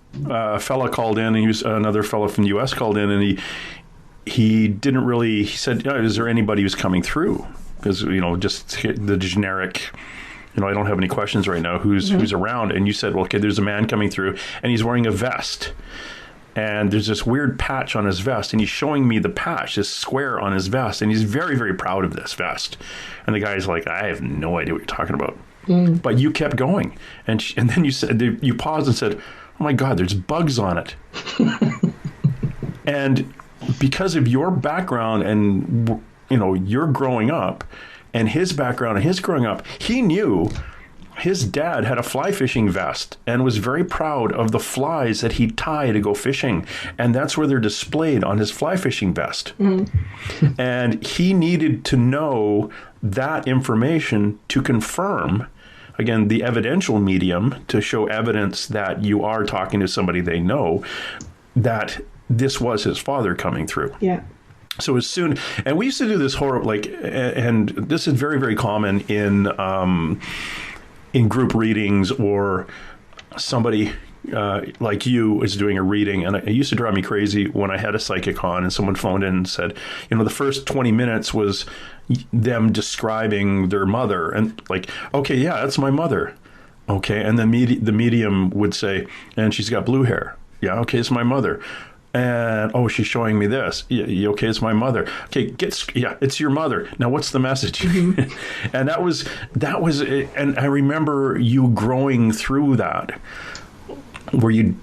fella called in, and he was another fella from the U.S. called in, and he said, is there anybody who's coming through? Because, just the generic, I don't have any questions right now, who's around. And you said, well, okay, there's a man coming through and he's wearing a vest. And there's this weird patch on his vest, and he's showing me the patch, this square on his vest. And he's very, very proud of this vest. And the guy's like, I have no idea what you're talking about. Mm. But you kept going. And then you paused and said, oh my God, there's bugs on it. And because of your background and, your growing up and his background and his growing up, he knew his dad had a fly fishing vest and was very proud of the flies that he'd tie to go fishing. And that's where they're displayed, on his fly fishing vest. Mm-hmm. And he needed to know that information to confirm, again, the evidential medium, to show evidence that you are talking to somebody they know, that this was his father coming through.
Yeah.
So as soon, and we used to do this horrible, and this is very, very common in group readings, or somebody like you is doing a reading. And it used to drive me crazy when I had a psychic on and someone phoned in and said, the first 20 minutes was them describing their mother, and like, okay, yeah, that's my mother. Okay. And then the medium would say, and she's got blue hair. Yeah. Okay. It's my mother. And, oh, she's showing me this. Yeah, okay, it's my mother. Okay, it's your mother. Now, what's the message? Mm-hmm. And that was, and I remember you growing through that, where you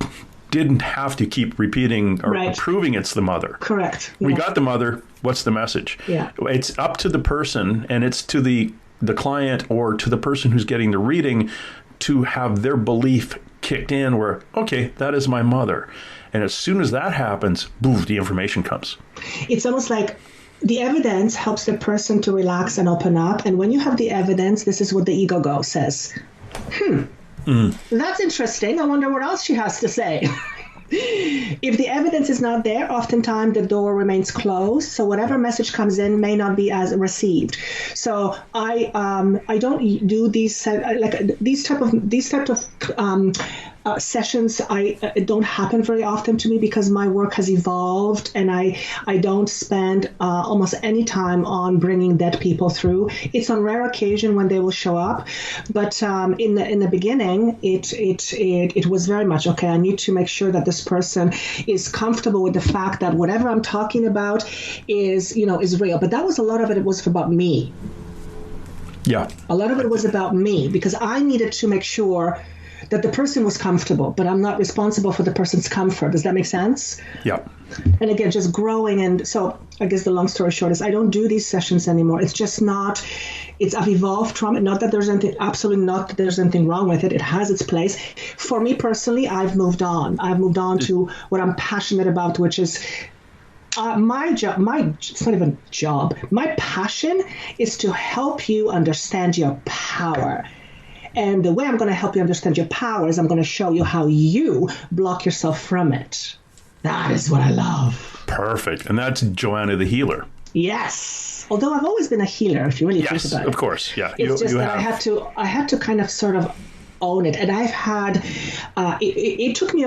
didn't have to keep repeating or proving it's the mother.
Correct.
We got the mother. What's the message?
Yeah.
It's up to the person, and it's to the client or to the person who's getting the reading to have their belief kicked in where, okay, that is my mother. And as soon as that happens, boom, the information comes. It's
almost like the evidence helps the person to relax and open up. And when you have the evidence, this is what the ego says. That's interesting. I wonder what else she has to say. If the evidence is not there, oftentimes the door remains closed. So whatever message comes in may not be as received. So I don't do these type of sessions. It don't happen very often to me because my work has evolved, and I don't spend almost any time on bringing dead people through. It's on rare occasion when they will show up, but in the beginning, it was very much okay. I need to make sure that this person is comfortable with the fact that whatever I'm talking about is real. But that was a lot of it. It was about me.
Yeah,
a lot of it was about me because I needed to make sure that the person was comfortable, but I'm not responsible for the person's comfort. Does that make sense?
Yeah.
And again, just growing. And so I guess the long story short is I don't do these sessions anymore. It's just not, I've evolved from it. Not that there's anything, absolutely not that there's anything wrong with it. It has its place. For me personally, I've moved on. I've moved on to what I'm passionate about, which is my job, it's not even a job. My passion is to help you understand your power. And the way I'm going to help you understand your power is I'm going to show you how you block yourself from it. That is what I love.
Perfect. And that's Joanna the Healer.
Yes. Although I've always been a healer, if you really think about it.
Yes, of course. Yeah.
It's just that I had to kind of sort of own it. And I've had, it took me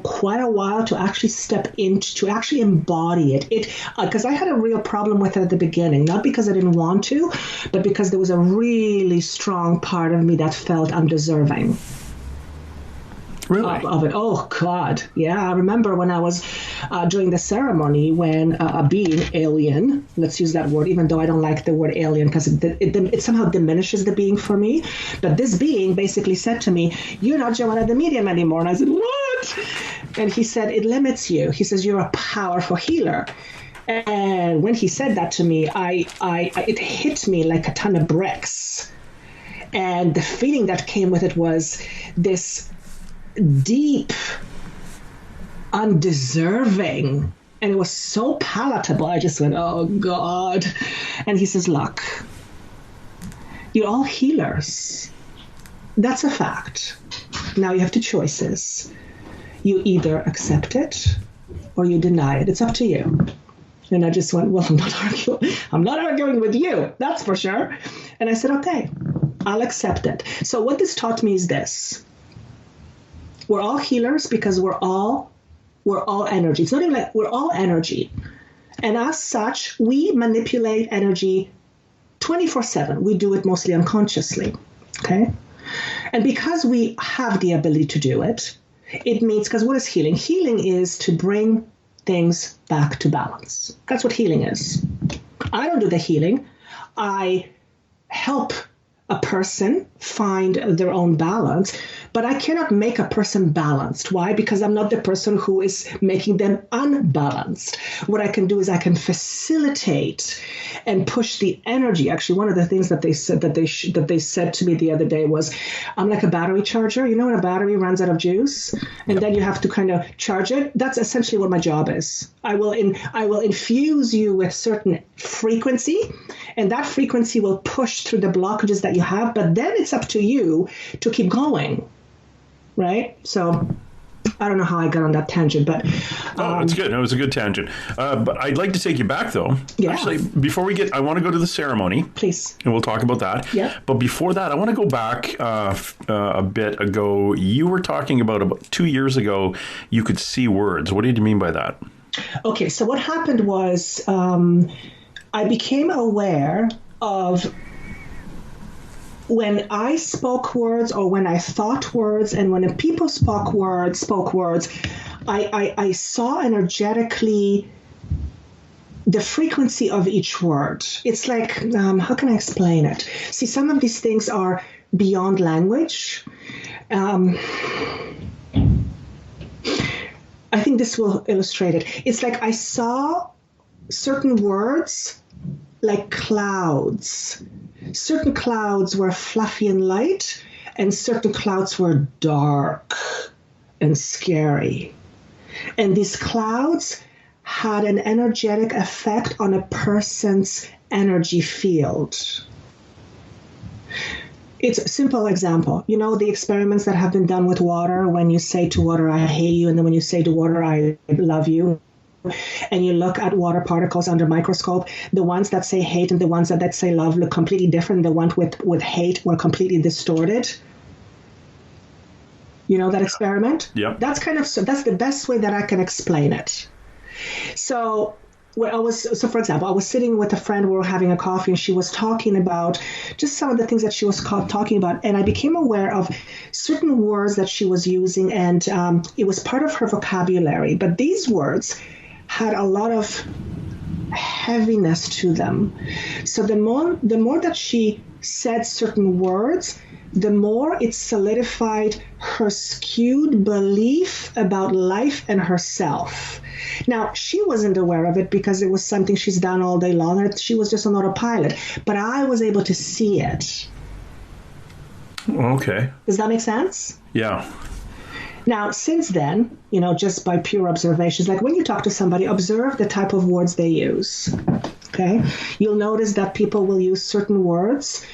quite a while to actually step into, to actually embody it. Because I had a real problem with it at the beginning, not because I didn't want to, but because there was a really strong part of me that felt undeserving.
Really?
Of it. Oh, God. Yeah. I remember when I was doing the ceremony when a being, alien, let's use that word, even though I don't like the word alien because it somehow diminishes the being for me. But this being basically said to me, "You're not Joanna the medium anymore." And I said, "What?" And he said, "It limits you." He says, "You're a powerful healer." And when he said that to me, it hit me like a ton of bricks. And the feeling that came with it was this deep, undeserving, and it was so palatable. I just went, "Oh God." And he says, "Look, you're all healers. That's a fact. Now you have two choices. You either accept it or you deny it. It's up to you." And I just went, "Well, I'm not arguing with you, that's for sure." And I said, "Okay, I'll accept it." So what this taught me is this. We're all healers because we're all energy. It's not even like we're all energy. And as such, we manipulate energy 24/7. We do it mostly unconsciously. Okay? And because we have the ability to do it, it means, because what is healing? Healing is to bring things back to balance. That's what healing is. I don't do the healing. I help a person find their own balance, but I cannot make a person balanced. Why? Because I'm not the person who is making them unbalanced. What I can do is I can facilitate and push the energy. Actually, one of the things that they said to me the other day was, "I'm like a battery charger. You know when a battery runs out of juice, and then you have to kind of charge it? That's essentially what my job is. I will infuse you with certain frequency, and that frequency will push through the blockages that you have, but then it's up to you to keep going." Right? So I don't know how I got on that tangent, but
it's good. No, it was a good tangent. But I'd like to take you back, though.
Yeah.
Actually, before I want to go to the ceremony.
Please.
And we'll talk about that.
Yeah.
But before that, I want to go back a bit ago. You were talking about 2 years ago, you could see words. What did you mean by that?
Okay, so what happened was I became aware of when I spoke words or when I thought words, and when people spoke words, I saw energetically the frequency of each word. It's like, how can I explain it? See, some of these things are beyond language. I think this will illustrate it. It's like I saw certain words like clouds. Certain clouds were fluffy and light, and certain clouds were dark and scary. And these clouds had an energetic effect on a person's energy field. It's a simple example. You know the experiments that have been done with water, when you say to water, "I hate you," and then when you say to water, "I love you," and you look at water particles under microscope, the ones that say hate and the ones that say love look completely different. The ones with hate were completely distorted. You know that experiment?
Yeah.
That's the best way that I can explain it. So for example, I was sitting with a friend, we were having a coffee, and she was talking about just some of the things that she was talking about. And I became aware of certain words that she was using, and it was part of her vocabulary. But these words had a lot of heaviness to them. So the more that she said certain words, the more it solidified her skewed belief about life and herself. Now, she wasn't aware of it because it was something she's done all day long, and she was just on autopilot. But I was able to see it.
Okay.
Does that make sense?
Yeah.
Now, since then, just by pure observations, like when you talk to somebody, observe the type of words they use. Okay? You'll notice that people will use certain words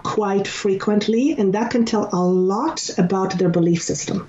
quite frequently, and that can tell a lot about their belief system.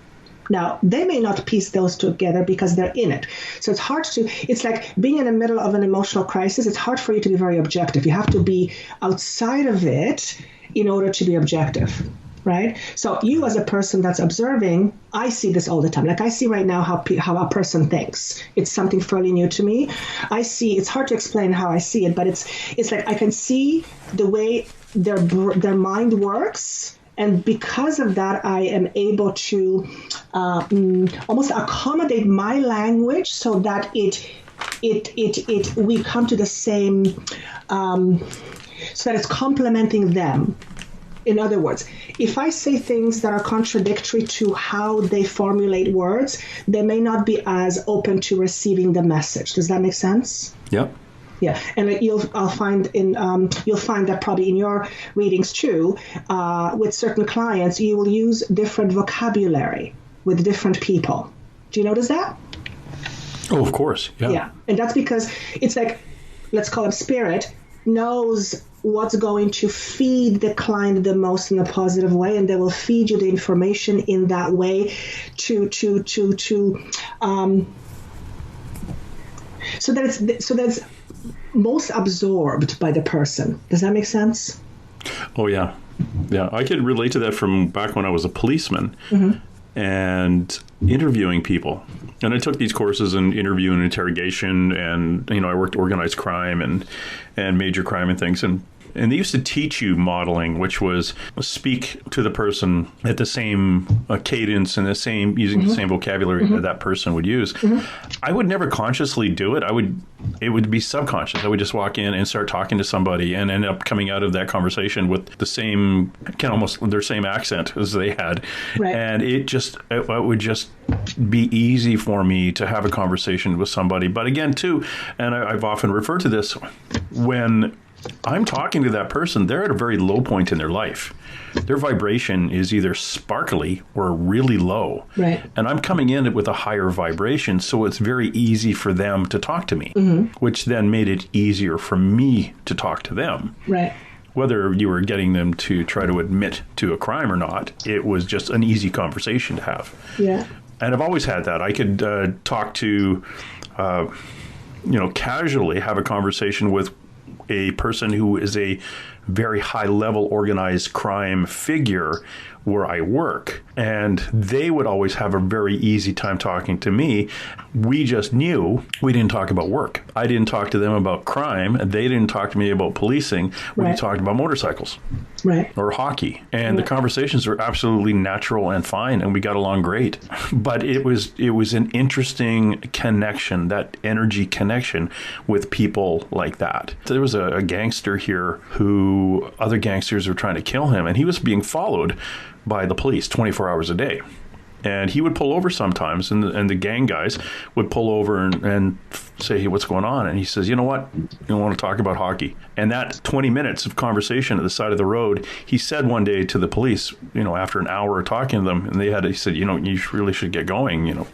Now, they may not piece those together because they're in it. So it's like being in the middle of an emotional crisis. It's hard for you to be very objective. You have to be outside of it in order to be objective, right? So you as a person that's observing, I see this all the time. Like I see right now how a person thinks. It's something fairly new to me. It's hard to explain how I see it, but it's like I can see the way their mind works, And because of that, I am able to almost accommodate my language so that we come to the same, so that it's complementing them. In other words, if I say things that are contradictory to how they formulate words, they may not be as open to receiving the message. Does that make sense?
Yep.
Yeah, and you'll find that probably in your readings too. With certain clients, you will use different vocabulary with different people. Do you notice that?
Oh, of course. Yeah.
Yeah, and that's because it's like, let's call it spirit, knows what's going to feed the client the most in a positive way, and they will feed you the information in that way so that it's most absorbed by the person. Does that make sense?
Oh, yeah. Yeah, I could relate to that from back when I was a policeman and interviewing people. And I took these courses in interview and interrogation, and, I worked organized crime and major crime and things. And they used to teach you modeling, which was speak to the person at the same cadence and using the same vocabulary that person would use. I would never consciously do it. It would be subconscious. I would just walk in and start talking to somebody and end up coming out of that conversation with the same, almost their same accent as they had. Right. And it would just be easy for me to have a conversation with somebody. But again, too, and I've often referred to this, when I'm talking to that person, they're at a very low point in their life. Their vibration is either sparkly or really low. Right. And I'm coming in with a higher vibration, so it's very easy for them to talk to me, which then made it easier for me to talk to them. Right. Whether you were getting them to try to admit to a crime or not, it was just an easy conversation to have. Yeah. And I've always had that. I could talk to, casually have a conversation with a person who is a very high level organized crime figure where I work, and they would always have a very easy time talking to me. We just knew we didn't talk about work. I didn't talk to them about crime. They didn't talk to me about policing. We talked about motorcycles or hockey. And the conversations were absolutely natural and fine, and we got along great. But it was an interesting connection, that energy connection with people like that. There was a gangster here who other gangsters were trying to kill him, and he was being followed by the police 24 hours a day. And he would pull over sometimes, and the gang guys would pull over and say, hey, what's going on? And he says, you know what? I want to talk about hockey. And that 20 minutes of conversation at the side of the road, he said one day to the police, after an hour of talking to them, and he said, you really should get going.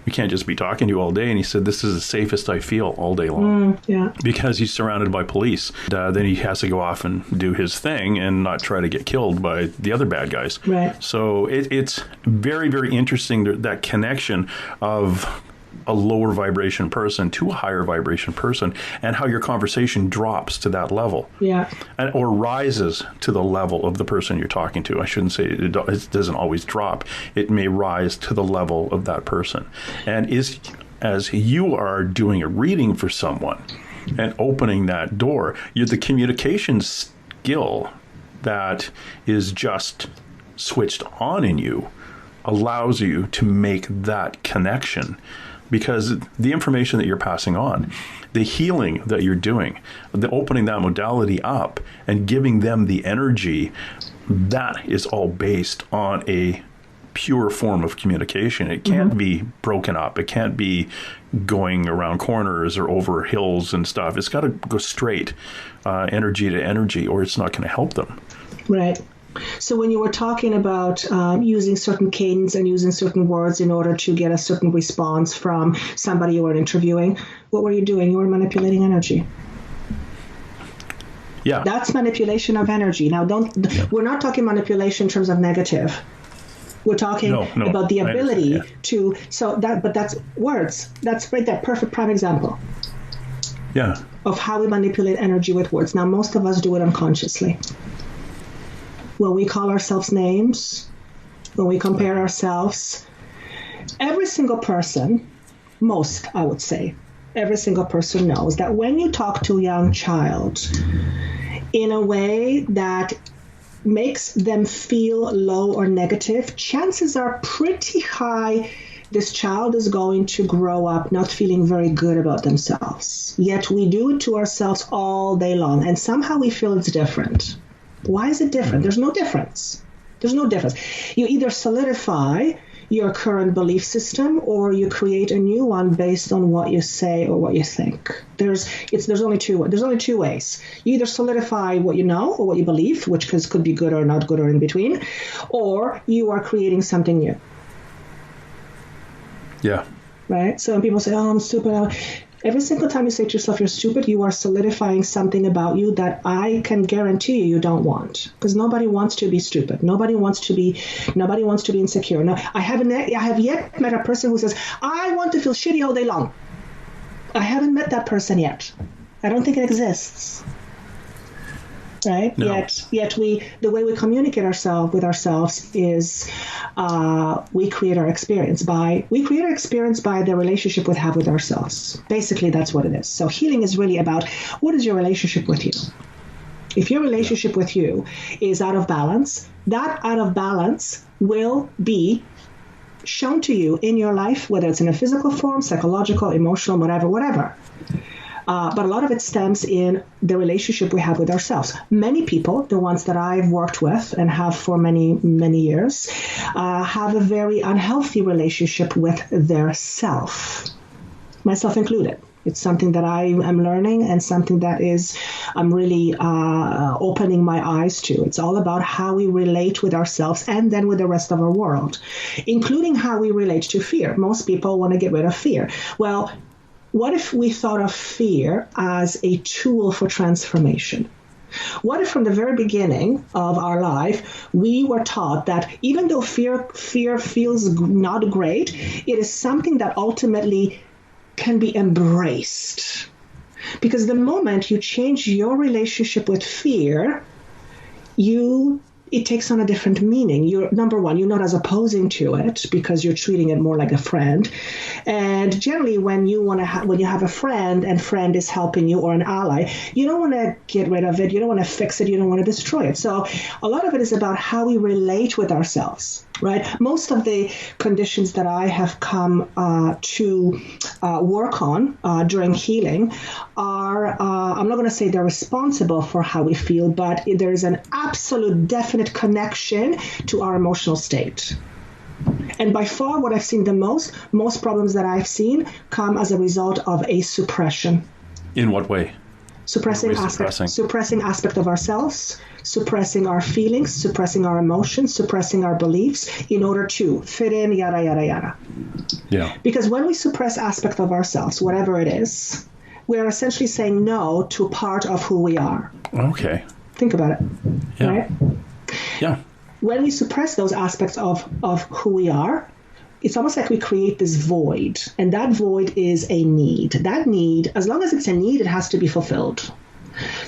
We can't just be talking to you all day. And he said, this is the safest I feel all day long. Because he's surrounded by police. Then he has to go off and do his thing and not try to get killed by the other bad guys. Right. So it's very, very interesting, that connection of a lower vibration person to a higher vibration person, and how your conversation drops to that level, or rises to the level of the person you're talking to. I shouldn't say it doesn't always drop. It may rise to the level of that person. And as you are doing a reading for someone and opening that door, the communication skill that is just switched on in you allows you to make that connection, because the information that you're passing on, the healing that you're doing, the opening that modality up and giving them the energy, that is all based on a pure form of communication. It can't be broken up. It can't be going around corners or over hills and stuff. It's got to go straight, energy to energy, or it's not going to help them. Right. So when you were talking about using certain cadence and using certain words in order to get a certain response from somebody you were interviewing, what were you doing? You were manipulating energy. Yeah. That's manipulation of energy. Now, we're not talking manipulation in terms of negative. We're talking about the ability to, but that's words. That's right there, perfect prime example. Yeah. Of how we manipulate energy with words. Now, most of us do it unconsciously. When we call ourselves names, when we compare ourselves, every single person, I would say, every single person knows that when you talk to a young child in a way that
makes them feel low or negative, chances are pretty high this child is going to grow up not feeling very good about themselves. Yet we do it to ourselves all day long, and somehow we feel it's different. Why is it different? There's no difference. There's no difference. You either solidify your current belief system or you create a new one based on what you say or what you think. There's only two ways. You either solidify what you know or what you believe, which could be good or not good or in between, or you are creating something new.
Yeah.
Right? So when people say, oh, I'm stupid, every single time you say to yourself you're stupid, you are solidifying something about you that I can guarantee you don't want. Because nobody wants to be stupid. Nobody wants to be insecure. No, I have yet met a person who says, I want to feel shitty all day long. I haven't met that person yet. I don't think it exists. Right?
No.
Yet the way we communicate with ourselves is we create our experience by the relationship we have with ourselves. Basically, that's what it is. So healing is really about what is your relationship with you. If your relationship with you is out of balance, that out of balance will be shown to you in your life, whether it's in a physical form, psychological, emotional, whatever. But a lot of it stems in the relationship we have with ourselves. Many people, the ones that I've worked with and have for many, many years, have a very unhealthy relationship with their self, myself included. It's something that I am learning and something that I'm really opening my eyes to. It's all about how we relate with ourselves and then with the rest of our world, including how we relate to fear. Most people want to get rid of fear. Well, what if we thought of fear as a tool for transformation? What if from the very beginning of our life, we were taught that even though fear feels not great, it is something that ultimately can be embraced? Because the moment you change your relationship with fear, it takes on a different meaning. Number one, you're not as opposing to it because you're treating it more like a friend. And generally, when you have a friend and friend is helping you or an ally, you don't want to get rid of it. You don't want to fix it. You don't want to destroy it. So a lot of it is about how we relate with ourselves, right? Most of the conditions that I have come to work on during healing are, I'm not going to say they're responsible for how we feel, but there's an absolute definite connection to our emotional state. And by far what I've seen the most problems that I've seen come as a result of a suppression.
In what way?
Suppressing aspect of ourselves, suppressing our feelings, suppressing our emotions, suppressing our beliefs in order to fit in, yada, yada, yada.
Yeah.
Because when we suppress aspect of ourselves, whatever it is, we're essentially saying no to part of who we are.
Okay.
Think about it.
Yeah.
Right?
Yeah.
When we suppress those aspects of who we are, it's almost like we create this void. And that void is a need. That need, as long as it's a need, it has to be fulfilled.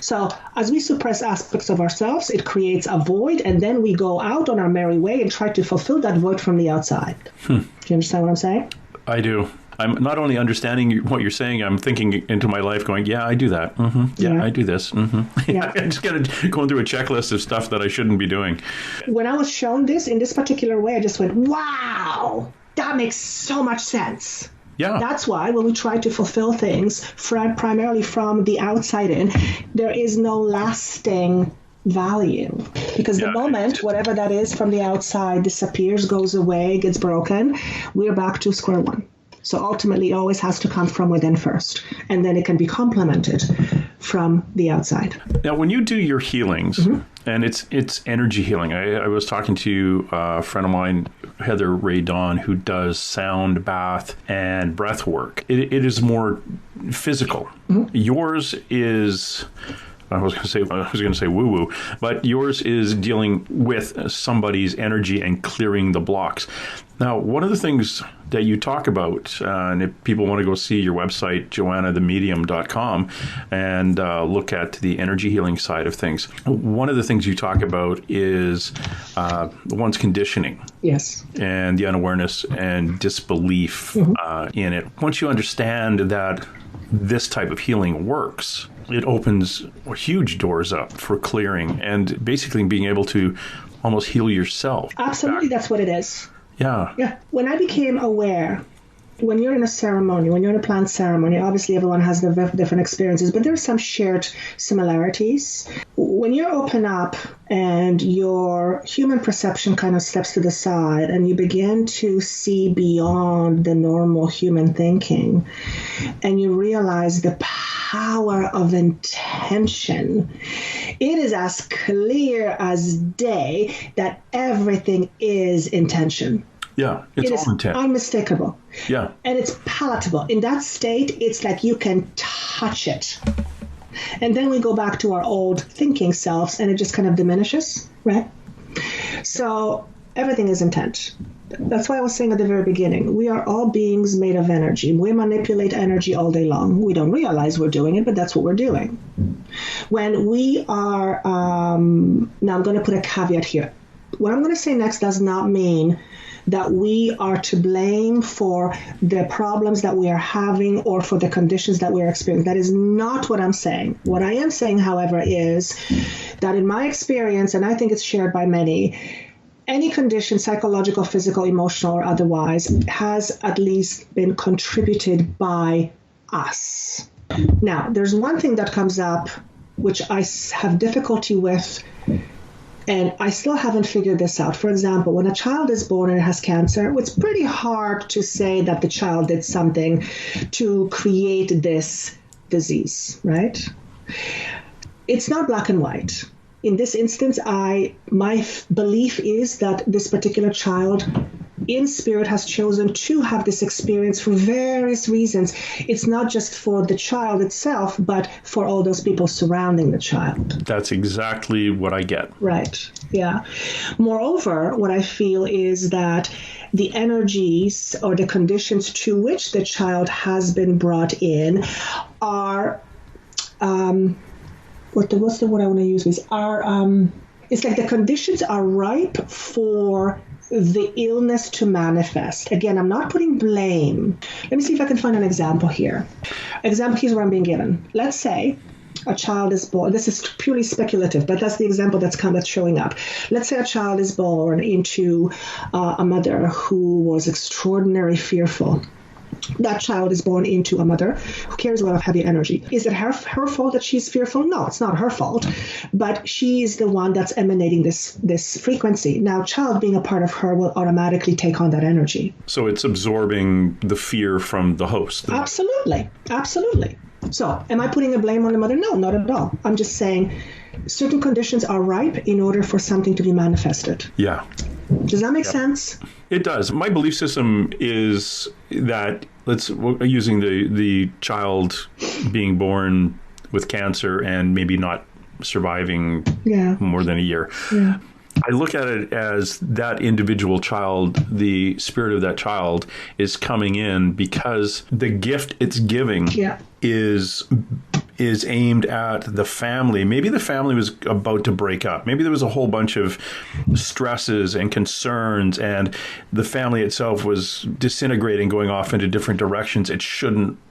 So as we suppress aspects of ourselves, it creates a void, and then we go out on our merry way and try to fulfill that void from the outside. Do you understand what I'm saying?
I do. I'm not only understanding what you're saying, I'm thinking into my life going, yeah, I do that. Mm-hmm. Yeah, I do this. Mm-hmm. Yeah. I'm just going through a checklist of stuff that I shouldn't be doing. When
I was shown this in this particular way, I just went, wow, that makes so much sense.
Yeah.
That's why when we try to fulfill things primarily from the outside in, there is no lasting value. Because the moment whatever that is from the outside disappears, goes away, gets broken, we're back to square one. So ultimately, it always has to come from within first, and then it can be complemented from the outside.
Now, when you do your healings, and it's energy healing, I was talking to a friend of mine, Heather Ray Dawn, who does sound bath and breath work. It is more physical. Yours is... I was going to say woo-woo, but yours is dealing with somebody's energy and clearing the blocks. Now, one of the things that you talk about, and if people want to go see your website, joannathemedium.com, and look at the energy healing side of things, one of the things you talk about is one's conditioning.
Yes. And
the unawareness and disbelief in it. Once you understand that this type of healing works, it opens huge doors up for clearing and basically being able to almost heal yourself.
Absolutely, that's what it is.
Yeah.
Yeah. When I became aware, when you're in a ceremony, when you're in a plant ceremony, obviously everyone has their different experiences, but there are some shared similarities. When you open up and your human perception kind of steps to the side and you begin to see beyond the normal human thinking, and you realize the power of intention, it is as clear as day that everything is intention.
Yeah, it's all intent.
Unmistakable.
Yeah.
And it's palatable. In that state, it's like you can touch it. And then we go back to our old thinking selves and it just kind of diminishes, right? So everything is intent. That's why I was saying at the very beginning, we are all beings made of energy. We manipulate energy all day long. We don't realize we're doing it, but that's what we're doing. When we are, now I'm going to put a caveat here. What I'm going to say next does not mean that we are to blame for the problems that we are having or for the conditions that we are experiencing. That is not what I'm saying. What I am saying, however, is that in my experience, and I think it's shared by many, any condition, psychological, physical, emotional, or otherwise, has at least been contributed by us. Now, there's one thing that comes up which I have difficulty with, and I still haven't figured this out. For example, when a child is born and has cancer, it's pretty hard to say that the child did something to create this disease, right? It's not black and white. In this instance, my belief is that this particular child in spirit has chosen to have this experience for various reasons. It's not just for the child itself, but for all those people surrounding the child.
That's exactly what I get.
Right. Yeah. Moreover, what I feel is that the energies or the conditions to which the child has been brought in are, what's the word I want to use? It's like the conditions are ripe for the illness to manifest. Again, I'm not putting blame. Let me see if I can find an example here. Here's what I'm being given. Let's say a child is born. This is purely speculative, but that's the example that's showing up. Let's say a child is born into a mother who was extraordinarily fearful. That child is born into a mother who carries a lot of heavy energy. Is it her fault that she's fearful? No, it's not her fault. But she is the one that's emanating this frequency. Now, child being a part of her will automatically take on that energy.
So it's absorbing the fear from the host.
Absolutely. Absolutely. So am I putting a blame on the mother? No, not at all. I'm just saying certain conditions are ripe in order for something to be manifested.
Yeah.
Does that make sense?
It does. My belief system is that using the child being born with cancer and maybe not surviving more than a year. Yeah. I look at it as that individual child, the spirit of that child is coming in because the gift it's giving is aimed at the family. Maybe the family was about to break up. Maybe there was a whole bunch of stresses and concerns, and the family itself was disintegrating, going off into different directions.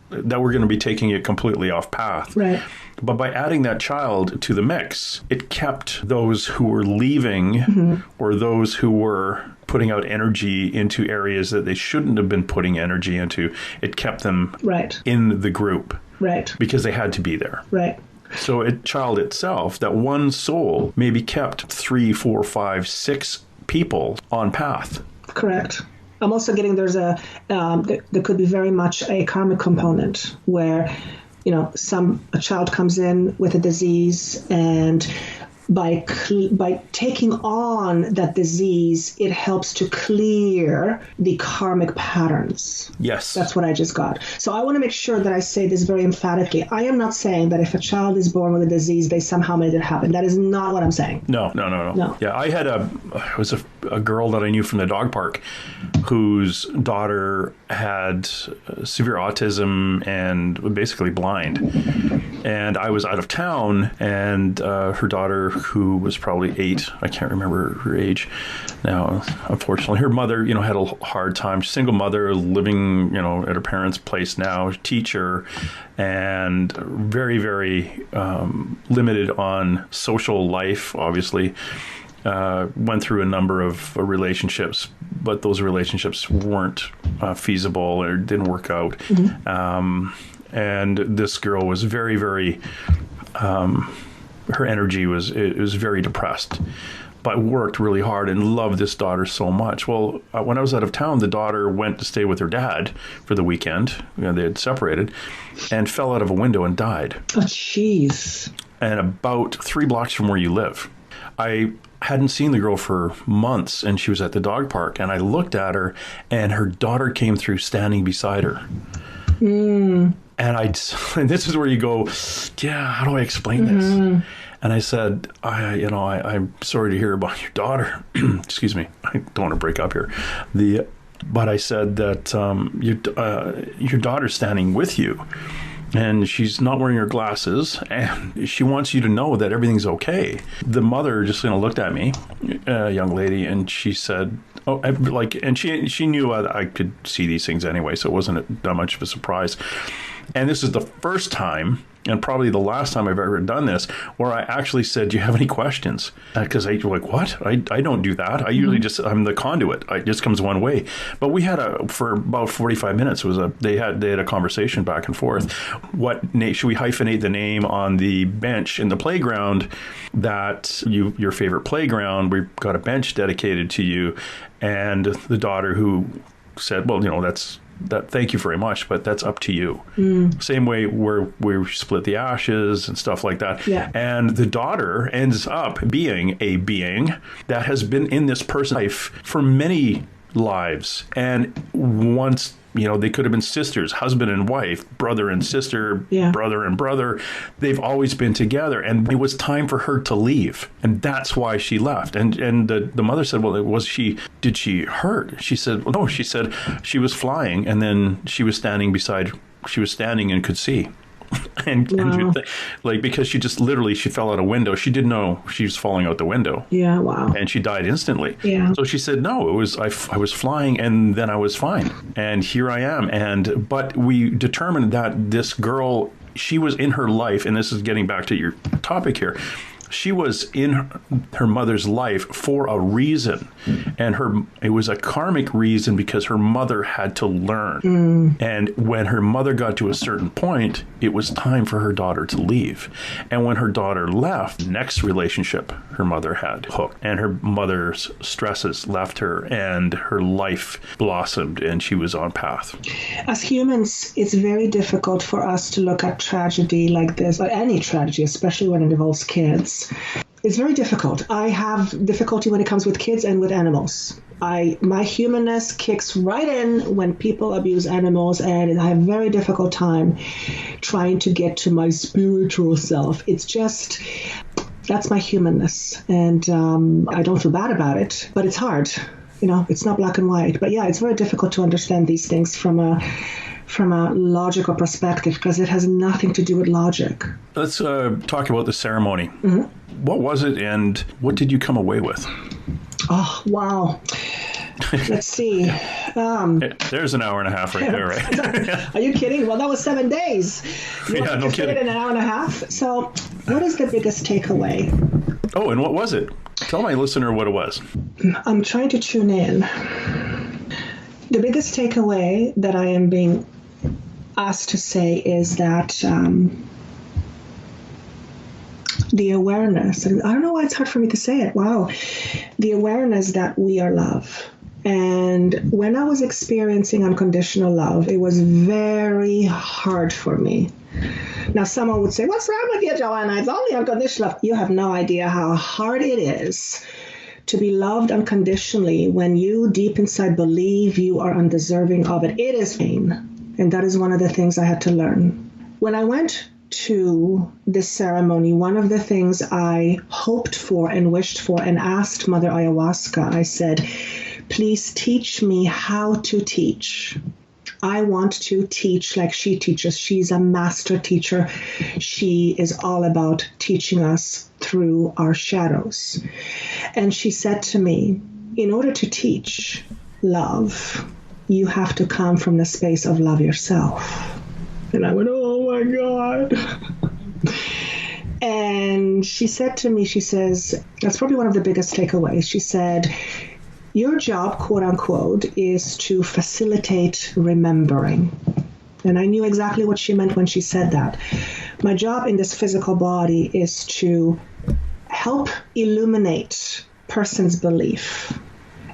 That we're going to be taking it completely off path.
Right.
But by adding that child to the mix, it kept those who were leaving or those who were putting out energy into areas that they shouldn't have been putting energy into. It kept them in the group. Right. Because they had to be there. Right. So child itself, that one soul, maybe kept 3, 4, 5, 6 people on path.
Correct. I'm also getting there could be very much a karmic component where, a child comes in with a disease, and by taking on that disease, it helps to clear the karmic patterns.
Yes.
That's what I just got. So I want to make sure that I say this very emphatically. I am not saying that if a child is born with a disease, they somehow made it happen. That is not what I'm saying.
No. Yeah, I had a girl that I knew from the dog park whose daughter had severe autism and was basically blind. And I was out of town, and her daughter, who was probably 8, I can't remember her age now, unfortunately. Her mother, had a hard time. Single mother, living, at her parents' place now, teacher, and very, very limited on social life, obviously. Went through a number of relationships, but those relationships weren't feasible or didn't work out. And this girl was very, very, her energy was very depressed, but worked really hard and loved this daughter so much. Well, when I was out of town, the daughter went to stay with her dad for the weekend. They had separated, and fell out of a window and died.
Oh, jeez.
And about 3 blocks from where you live. I hadn't seen the girl for months, and she was at the dog park, and I looked at her, and her daughter came through standing beside her. And this is where you go, how do I explain this? And I said, I'm sorry to hear about your daughter. Excuse me, I don't want to break up here. But I said that your daughter's standing with you, and she's not wearing her glasses, and she wants you to know that everything's okay. The mother just looked at me, a young lady, and she said, and she knew I could see these things anyway, so it wasn't that much of a surprise. And this is the first time, and probably the last time I've ever done this, where I actually said, do you have any questions? Because I like, what? I don't do that. I usually I'm the conduit. It just comes one way. But we had for about 45 minutes, they had a conversation back and forth. Should we hyphenate the name on the bench in the playground, that your favorite playground? We've got a bench dedicated to you. And the daughter who said, well, thank you very much, but that's up to you. Same way where we split the ashes and stuff like that.
Yeah.
And the daughter ends up being a being that has been in this person's life for many lives. And once, they could have been sisters, husband and wife, brother and sister, brother and brother. They've always been together. And it was time for her to leave. And that's why she left. And the mother said, well, did she hurt? She said, well, no, she said she was flying, and then she was standing and could see. And because she just literally, she fell out a window. She didn't know she was falling out the window.
Yeah, wow.
And she died instantly.
Yeah.
So she said, no, it was, I was flying, and then I was fine. And here I am. But we determined that this girl, she was in her life, and this is getting back to your topic here. She was in her mother's life for a reason, and it was a karmic reason, because her mother had to learn. And when her mother got to a certain point, it was time for her daughter to leave. And when her daughter left, next relationship her mother had hooked, and her mother's stresses left her, and her life blossomed, and she was on path.
As humans, it's very difficult for us to look at tragedy like this, or any tragedy, especially when it involves kids. It's very difficult. I have difficulty when it comes with kids and with animals. My humanness kicks right in when people abuse animals, and I have a very difficult time trying to get to my spiritual self. It's just, that's my humanness, and I don't feel bad about it, but it's hard. It's not black and white. But yeah, it's very difficult to understand these things from a logical perspective, because it has nothing to do with logic.
Let's talk about the ceremony. What was it, and what did you come away with?
Oh, wow. Let's see.
There's an hour and a half right there, right?
Are you kidding? Well, that was 7 days.
No kidding.
In an hour and a half. So what is the biggest takeaway?
Oh, and what was it? Tell my listener what it was.
I'm trying to tune in. The biggest takeaway that I am being asked to say is that the awareness, and I don't know why it's hard for me to say it. Wow. The awareness that we are love. And when I was experiencing unconditional love, it was very hard for me. Now, someone would say, what's wrong with you, Joanna? It's only unconditional love. You have no idea how hard it is to be loved unconditionally when you deep inside believe you are undeserving of it. It is pain. And that is one of the things I had to learn. When I went to this ceremony, one of the things I hoped for and wished for and asked Mother Ayahuasca, I said, please teach me how to teach. I want to teach like she teaches. She's a master teacher. She is all about teaching us through our shadows. And she said to me, in order to teach love, you have to come from the space of love yourself. And I went, oh my God. And she said to me, she says, that's probably one of the biggest takeaways. She said, your job, quote unquote, is to facilitate remembering. And I knew exactly what she meant when she said that. My job in this physical body is to help illuminate person's belief.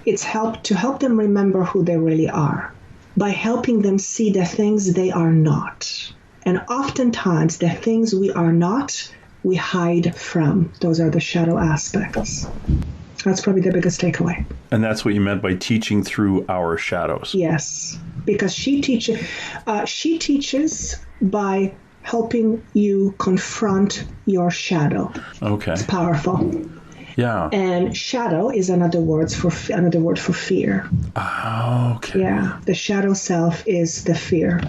It's to help them remember who they really are by helping them see the things they are not. And oftentimes the things we are not, we hide from. Those are the shadow aspects. That's probably the biggest takeaway.
And that's what you meant by teaching through our shadows.
Yes, because she teaches by helping you confront your shadow.
Okay.
It's powerful.
Yeah.
And shadow is another word for fear.
Oh, okay.
Yeah, the shadow self is the fear.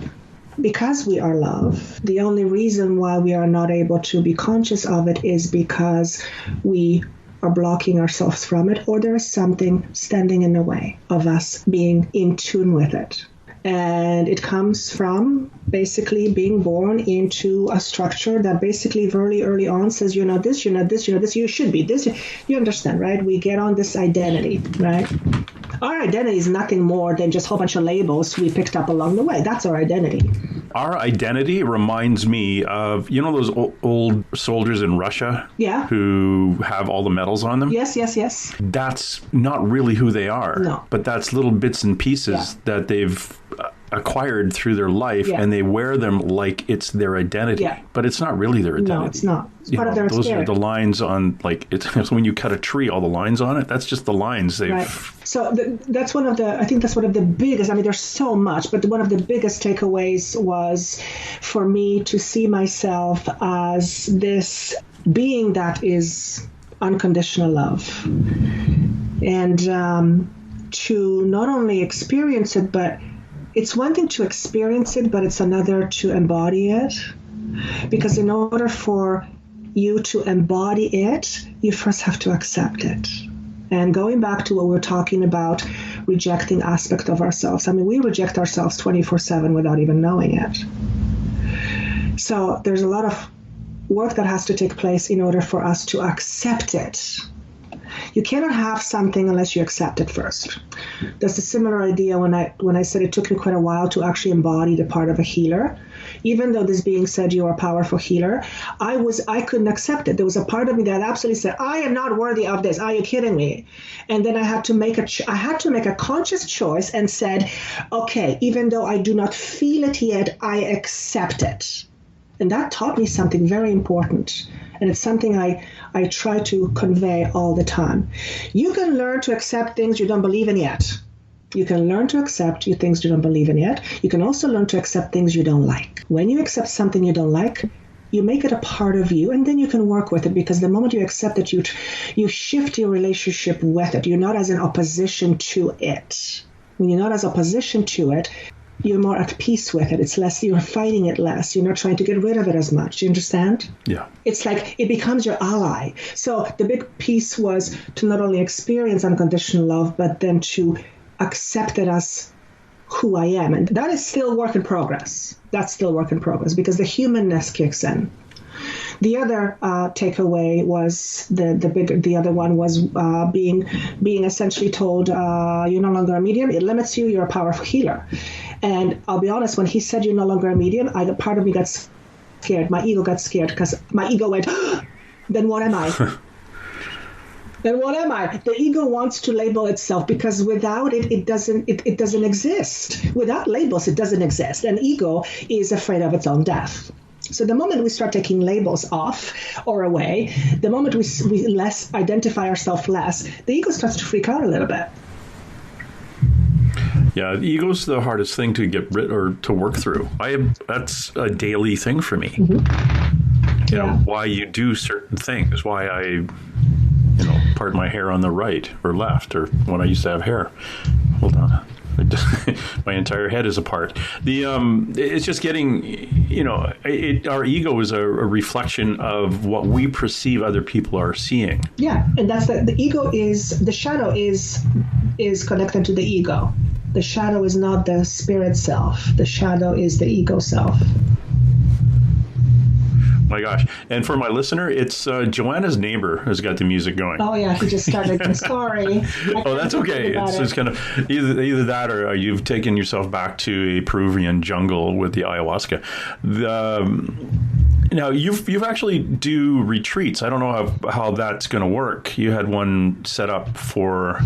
Because we are love, the only reason why we are not able to be conscious of it is because we are blocking ourselves from it, or there is something standing in the way of us being in tune with it. And it comes from basically being born into a structure that basically very early on says, you're not this, you're not this, you're not this, you should be this. You understand, right? We get on this identity, right? Our identity is nothing more than just a whole bunch of labels we picked up along the way. That's our identity.
Our identity reminds me of, you know, those old soldiers in Russia?
Yeah.
Who have all the medals on them?
Yes, yes, yes.
That's not really who they are.
No.
But that's little bits and pieces that they've acquired through their life, and they wear them like it's their identity. Yeah. But it's not really their identity.
No, it's not. It's part of their
those
spirit.
are the lines on, like, it's when you cut a tree, all the lines on it, that's just the lines they've...
Right. So that's one of the biggest, I mean, there's so much, but one of the biggest takeaways was for me to see myself as this being that is unconditional love. And to not only experience it, but it's one thing to experience it, but it's another to embody it. Because in order for you to embody it, you first have to accept it. And going back to what we were talking about, rejecting aspect of ourselves. I mean, we reject ourselves 24/7 without even knowing it. So there's a lot of work that has to take place in order for us to accept it. You cannot have something unless you accept it first. That's a similar idea when I said it took me quite a while to actually embody the part of a healer. Even though this being said you are a powerful healer, I couldn't accept it. There was a part of me that absolutely said, I am not worthy of this. Are you kidding me? And then I had to make a conscious choice and said, okay, even though I do not feel it yet, I accept it. And that taught me something very important. And it's something I try to convey all the time. You can learn to accept things you don't believe in yet. You can learn to accept things you don't believe in yet. You can also learn to accept things you don't like. When you accept something you don't like, you make it a part of you, and then you can work with it, because the moment you accept it, you shift your relationship with it. You're not as an opposition to it. When you're not as opposition to it, you're more at peace with it. It's less, you're fighting it less. You're not trying to get rid of it as much. You understand? Yeah. It's like it becomes your ally. So the big piece was to not only experience unconditional love, but then to accept it as who I am. And that is still work in progress. That's still work in progress, because the humanness kicks in. The other takeaway was the other one was being essentially told you're no longer a medium. It limits you. You're a powerful healer. And I'll be honest, when he said you're no longer a medium, part of me got scared. My ego got scared, because my ego went, then what am I? Then what am I? The ego wants to label itself, because without it, it doesn't exist. Without labels, it doesn't exist. And ego is afraid of its own death. So the moment we start taking labels off or away, the moment we less identify ourselves less, the ego starts to freak out a little bit.
Yeah, ego's the hardest thing to get rid or to work through. That's a daily thing for me. Mm-hmm. You know, why you do certain things, why I, part my hair on the right or left, or when I used to have hair. Hold on. I my entire head is apart. It's just getting, our ego is a reflection of what we perceive other people are seeing.
Yeah, and that's the ego is, the shadow is connected to the ego. The shadow is not the spirit self. The shadow is the ego self.
My gosh. And for my listener, it's Joanna's neighbor has got the music going.
Oh, yeah. He just started. I'm sorry.
Oh, that's okay. It's just kind of either that or you've taken yourself back to a Peruvian jungle with the ayahuasca. Now, you've actually do retreats. I don't know how that's going to work. You had one set up for,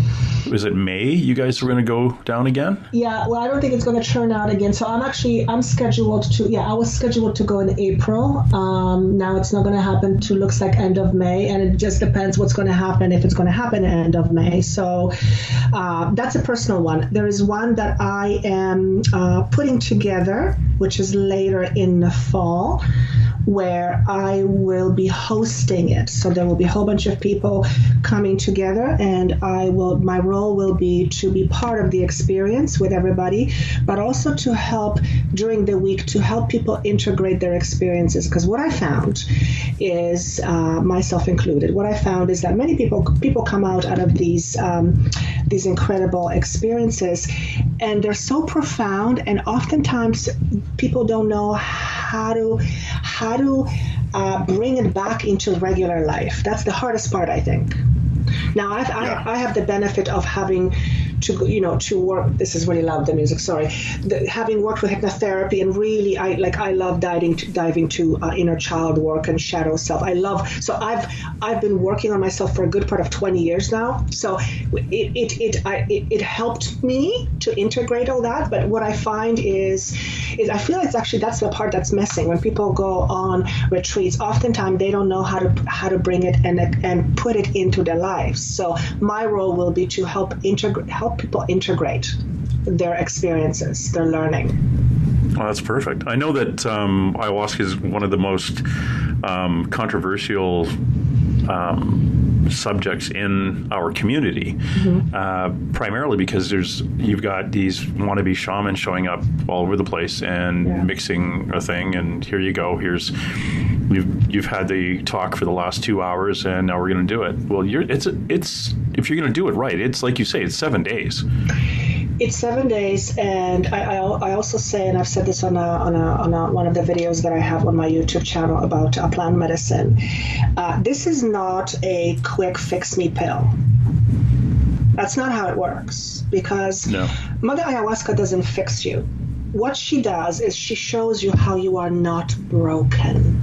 was it May? You guys were going to go down again?
Yeah, well, I don't think it's going to turn out again. So I'm scheduled to, I was scheduled to go in April. Now it's not going to happen to, looks like end of May. And it just depends what's going to happen, if it's going to happen at end of May. So that's a personal one. There is one that I am putting together, which is later in the fall, where I will be hosting it. So there will be a whole bunch of people coming together, and my role will be to be part of the experience with everybody, but also to help during the week to help people integrate their experiences. Because what I found is, myself included, what I found is that many people come out of these incredible experiences, and they're so profound, and oftentimes people don't know how to bring it back into regular life. That's the hardest part, I think. Now, I have the benefit of having to work. This is really loud, the music. Sorry, having worked with hypnotherapy, and really, I love diving to inner child work and shadow self. So I've been working on myself for a good part of 20 years now. So it helped me to integrate all that. But what I find is I feel it's actually that's the part that's missing. When people go on retreats, oftentimes they don't know how to bring it and put it into their lives. So my role will be to help people integrate their experiences, their learning.
Oh, that's perfect. I know that ayahuasca is one of the most controversial subjects in our community, primarily because you've got these wannabe shamans showing up all over the place and mixing a thing, and here you go. You've had the talk for the last 2 hours, and now we're going to do it. Well, it's if you're going to do it right, it's like you say, it's 7 days.
It's 7 days, and I also say, and I've said this on one of the videos that I have on my YouTube channel about plant medicine. This is not a quick fix-me pill. That's not how it works, because Mother Ayahuasca doesn't fix you. What she does is she shows you how you are not broken.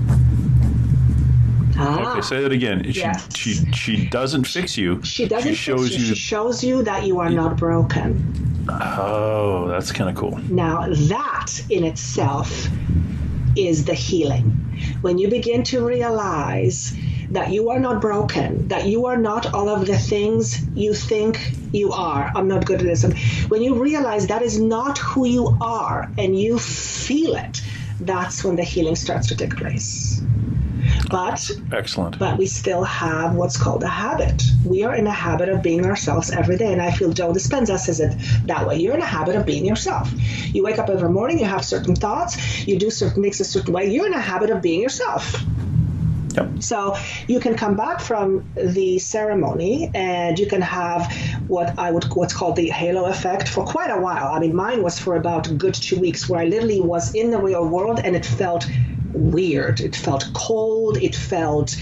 Okay, say that again.
Yes.
She doesn't fix you.
She shows you that you are not broken.
Oh, that's kind of cool.
Now, that in itself is the healing. When you begin to realize that you are not broken, that you are not all of the things you think you are. I'm not good at this. When you realize that is not who you are and you feel it, that's when the healing starts to take place. But
excellent.
But we still have what's called a habit. We are in a habit of being ourselves every day, and I feel Joe Dispenza says it that way. You're in a habit of being yourself. You wake up every morning, you have certain thoughts, you do certain things a certain way. You're in a habit of being yourself.
Yep.
So you can come back from the ceremony and you can have what's called the halo effect for quite a while. I mean, mine was for about a good 2 weeks, where I literally was in the real world and it felt weird. It felt cold. It felt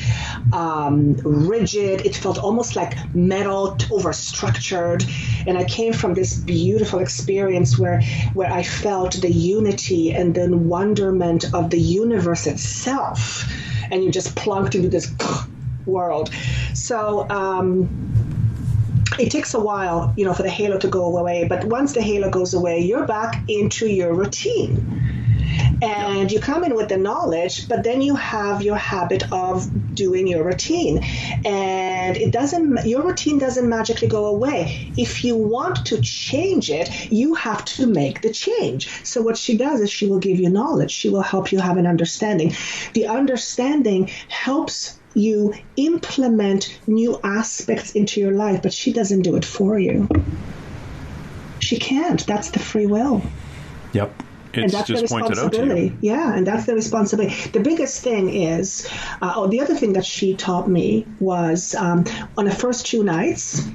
rigid. It felt almost like metal, overstructured. And I came from this beautiful experience where I felt the unity and the wonderment of the universe itself. And you just plunked into this world. So it takes a while, for the halo to go away. But once the halo goes away, you're back into your routine. And you come in with the knowledge, but then you have your habit of doing your routine. And your routine doesn't magically go away. If you want to change it, you have to make the change. So what she does is she will give you knowledge. She will help you have an understanding. The understanding helps you implement new aspects into your life, but she doesn't do it for you. She can't. That's the free will.
Yep.
And
It's
that's
just
the
pointed out to
responsibility.
you.
Yeah, and that's the responsibility. The biggest thing is, the other thing that she taught me was on the first 2 nights,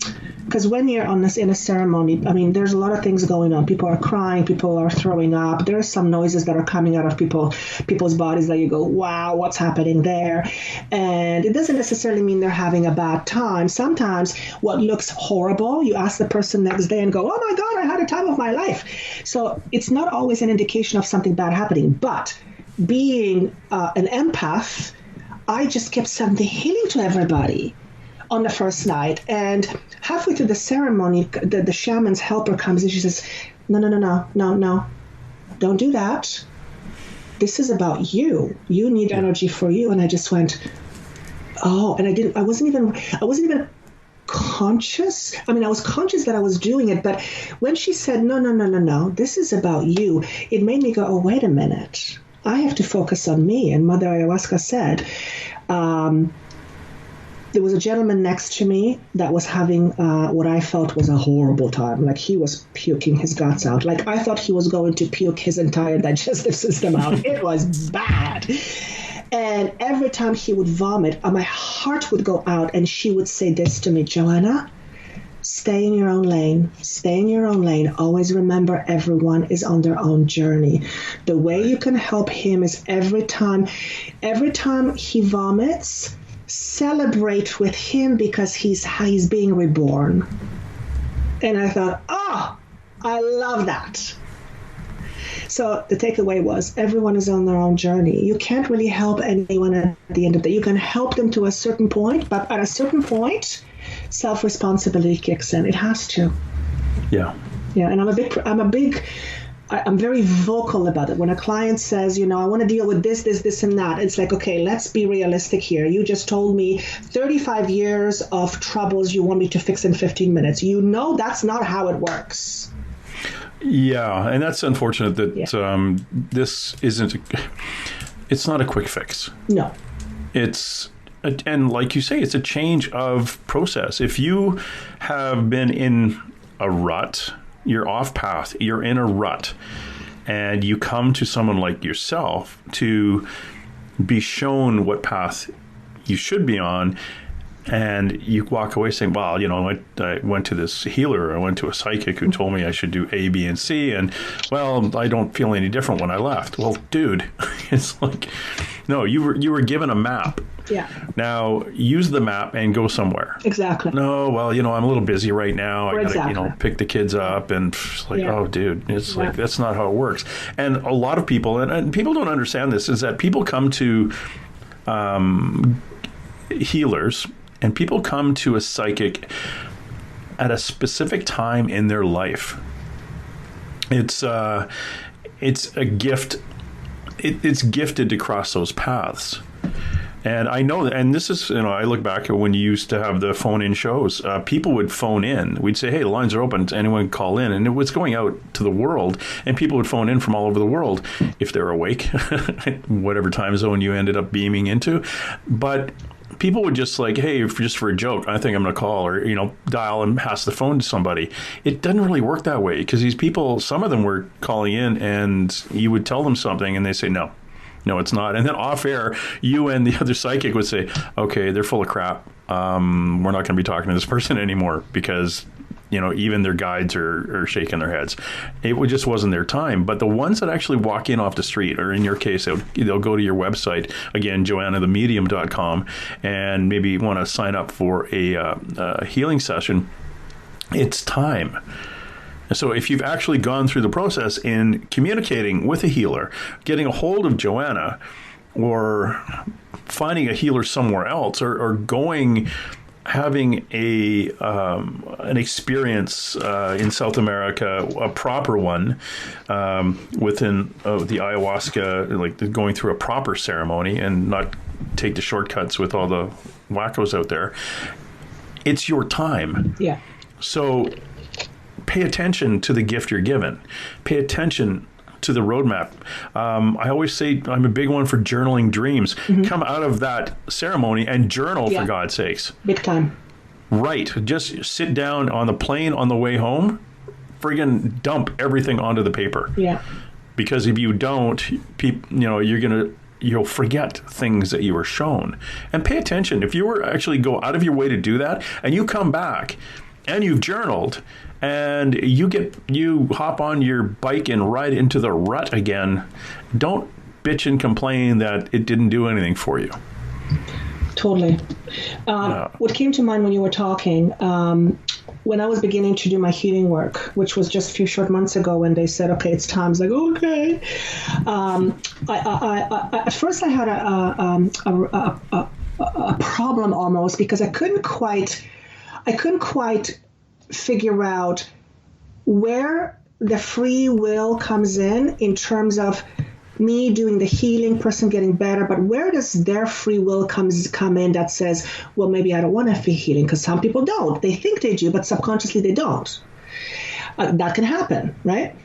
because when you're in a ceremony, I mean, there's a lot of things going on. People are crying, people are throwing up. There are some noises that are coming out of people's bodies that you go, wow, what's happening there? And it doesn't necessarily mean they're having a bad time. Sometimes what looks horrible, you ask the person next day and go, oh my God, I had a time of my life. So it's not always an indication of something bad happening. But being an empath, I just kept sending the healing to everybody on the first night. And halfway through the ceremony, the shaman's helper comes and she says, no, don't do that. This is about you. You need energy for you. And I just went, oh, and I wasn't even conscious. I mean, I was conscious that I was doing it, but when she said, no, this is about you, it made me go, oh, wait a minute. I have to focus on me. And Mother Ayahuasca said, there was a gentleman next to me that was having what I felt was a horrible time. Like he was puking his guts out. Like I thought he was going to puke his entire digestive system out. It was bad. And every time he would vomit, my heart would go out and she would say this to me, Joanna, stay in your own lane. Stay in your own lane. Always remember everyone is on their own journey. The way you can help him is every time he vomits, celebrate with him because he's being reborn. And I thought, oh, I love that. So the takeaway was everyone is on their own journey. You can't really help anyone at the end of the day. You can help them to a certain point, but at a certain point, self-responsibility kicks in. It has to.
Yeah.
Yeah, and I'm very vocal about it. When a client says, I want to deal with this, and that, it's like, okay, let's be realistic here. You just told me 35 years of troubles you want me to fix in 15 minutes. That's not how it works.
Yeah, and that's unfortunate that this isn't. It's not a quick fix.
No.
And like you say, it's a change of process. If you have been in a rut, you're off path, you're in a rut, and you come to someone like yourself to be shown what path you should be on, and you walk away saying, well, I went to this healer, I went to a psychic who told me I should do A, B, and C, and, well, I don't feel any different when I left. Well, dude, it's like, no, you were given a map.
Yeah.
Now, use the map and go somewhere.
Exactly.
No, well, I'm a little busy right now. I gotta, pick the kids up, and it's like, oh, dude, it's like, that's not how it works. And a lot of people, and people don't understand this, is that people come to healers, and people come to a psychic at a specific time in their life. It's a gift. It's gifted to cross those paths. And I know that, and this is, I look back at when you used to have the phone-in shows. People would phone in. We'd say, hey, the lines are open. Anyone call in. And it was going out to the world. And people would phone in from all over the world if they're awake, whatever time zone you ended up beaming into. But people would just like, hey, just for a joke, I think I'm going to call, or, dial and pass the phone to somebody. It doesn't really work that way, because these people, some of them were calling in, and you would tell them something and they say, no, it's not. And then off air, you and the other psychic would say, okay, they're full of crap. We're not going to be talking to this person anymore, because even their guides are shaking their heads. It just wasn't their time. But the ones that actually walk in off the street, or in your case, they'll go to your website, again, joannathemedium.com, and maybe want to sign up for a healing session. It's time. So if you've actually gone through the process in communicating with a healer, getting a hold of Joanna, or finding a healer somewhere else, or having an experience in South America, a proper one, within the ayahuasca, like going through a proper ceremony and not take the shortcuts with all the wackos out there, it's your time.
Yeah.
So pay attention to the gift you're given. Pay attention to the roadmap. I always say I'm a big one for journaling dreams. Mm-hmm. Come out of that ceremony and journal, for God's sakes.
Big time.
Right. Just sit down on the plane on the way home. friggin' dump everything onto the paper.
Yeah.
Because if you don't, you'll forget things that you were shown. And pay attention. If you were actually go out of your way to do that, and you come back and you've journaled, and you hop on your bike and ride into the rut again, don't bitch and complain that it didn't do anything for you.
Totally. What came to mind when you were talking, when I was beginning to do my healing work, which was just a few short months ago, when they said, okay, it's time. I was like, okay. At first I had a problem almost, because I couldn't quite figure out where the free will comes in terms of me doing the healing, person getting better, but where does their free will come in that says, well, maybe I don't want to feel healing? Because some people don't. They think they do, but subconsciously they don't. That can happen, right?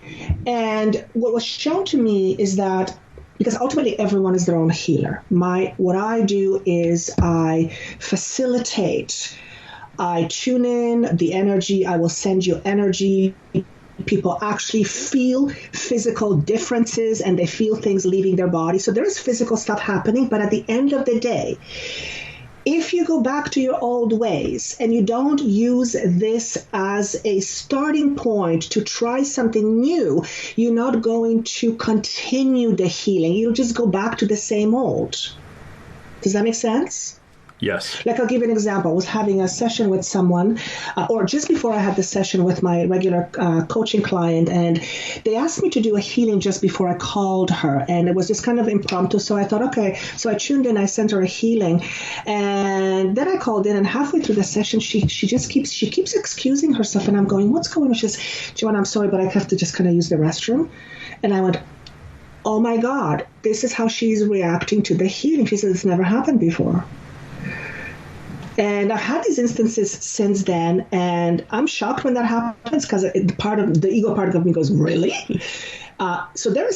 And what was shown to me is that, because ultimately everyone is their own healer. What I do is I facilitate, I tune in the energy, I will send you energy. People actually feel physical differences, and they feel things leaving their body. So there is physical stuff happening, but at the end of the day, if you go back to your old ways and you don't use this as a starting point to try something new, you're not going to continue the healing. You'll just go back to the same old. Does that make sense?
Yes.
Like, I'll give you an example. I was having a session with someone, or just before I had the session with my regular coaching client, and they asked me to do a healing just before I called her, and it was just kind of impromptu. So I thought, okay. So I tuned in, I sent her a healing, and then I called in, and halfway through the session, she keeps excusing herself, and I'm going, what's going on? She says, Joanna, I'm sorry, but I have to just kind of use the restroom. And I went, oh my God, this is how she's reacting to the healing. She said, it's never happened before. And I've had these instances since then, and I'm shocked when that happens, because the ego part of me goes, really? So there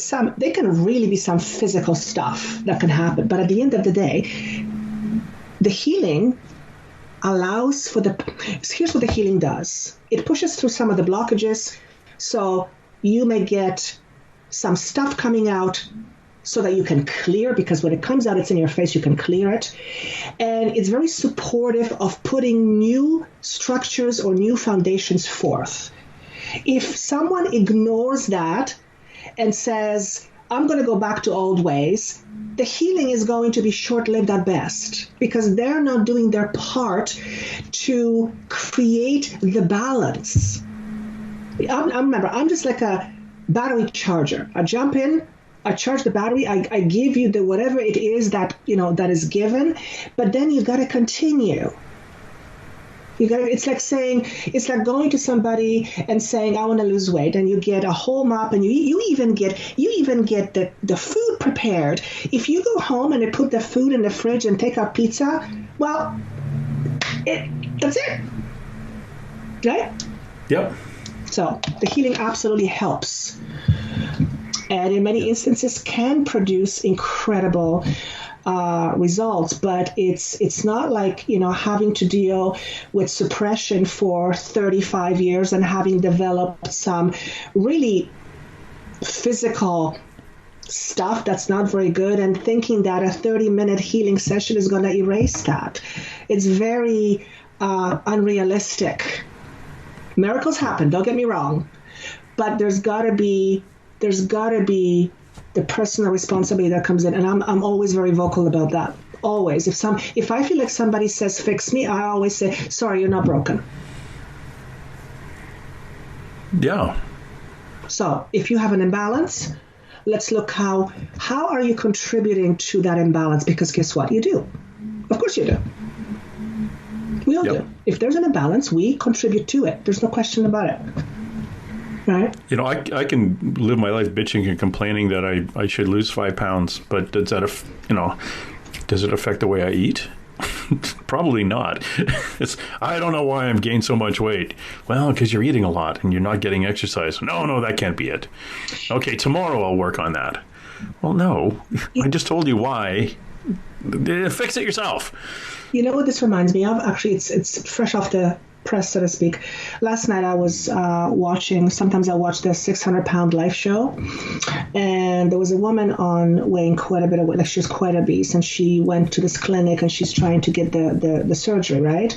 can really be some physical stuff that can happen. But at the end of the day, the healing allows for here's what the healing does. It pushes through some of the blockages. So you may get some stuff coming out so that you can clear, because when it comes out, it's in your face, you can clear it. And it's very supportive of putting new structures or new foundations forth. If someone ignores that and says, I'm going to go back to old ways, the healing is going to be short-lived at best, because they're not doing their part to create the balance. Remember, I'm just like a battery charger. I jump in, I charge the battery, I give you the whatever it is that is given, but then you got to continue. It's like going to somebody and saying, I want to lose weight, and you get a whole mop, and you even get the food prepared. If you go home and they put the food in the fridge and take out pizza, well, that's it, right?
Yep.
So the healing absolutely helps. And in many instances can produce incredible results, but it's not like having to deal with suppression for 35 years and having developed some really physical stuff that's not very good, and thinking that a 30-minute healing session is going to erase that. It's very unrealistic. Miracles happen, don't get me wrong, but there's got to be the personal responsibility that comes in, and I'm always very vocal about that. Always. If I feel like somebody says fix me, I always say, sorry, you're not broken.
Yeah.
So if you have an imbalance, let's look how are you contributing to that imbalance? Because guess what? You do. Of course you do. We all do. If there's an imbalance, we contribute to it. There's no question about it. Right.
I can live my life bitching and complaining that I should lose 5 pounds, but does it affect the way I eat? Probably not. I don't know why I'm gained so much weight. Well, because you're eating a lot and you're not getting exercise. No, that can't be it. Okay, tomorrow I'll work on that. Well, no, I just told you why. Fix it yourself.
You know what this reminds me of? Actually, it's fresh off the press, so to speak. Last night I was sometimes I watch the 600-pound life show, and there was a woman on weighing quite a bit of weight, like she was quite obese, and she went to this clinic and she's trying to get the surgery, right?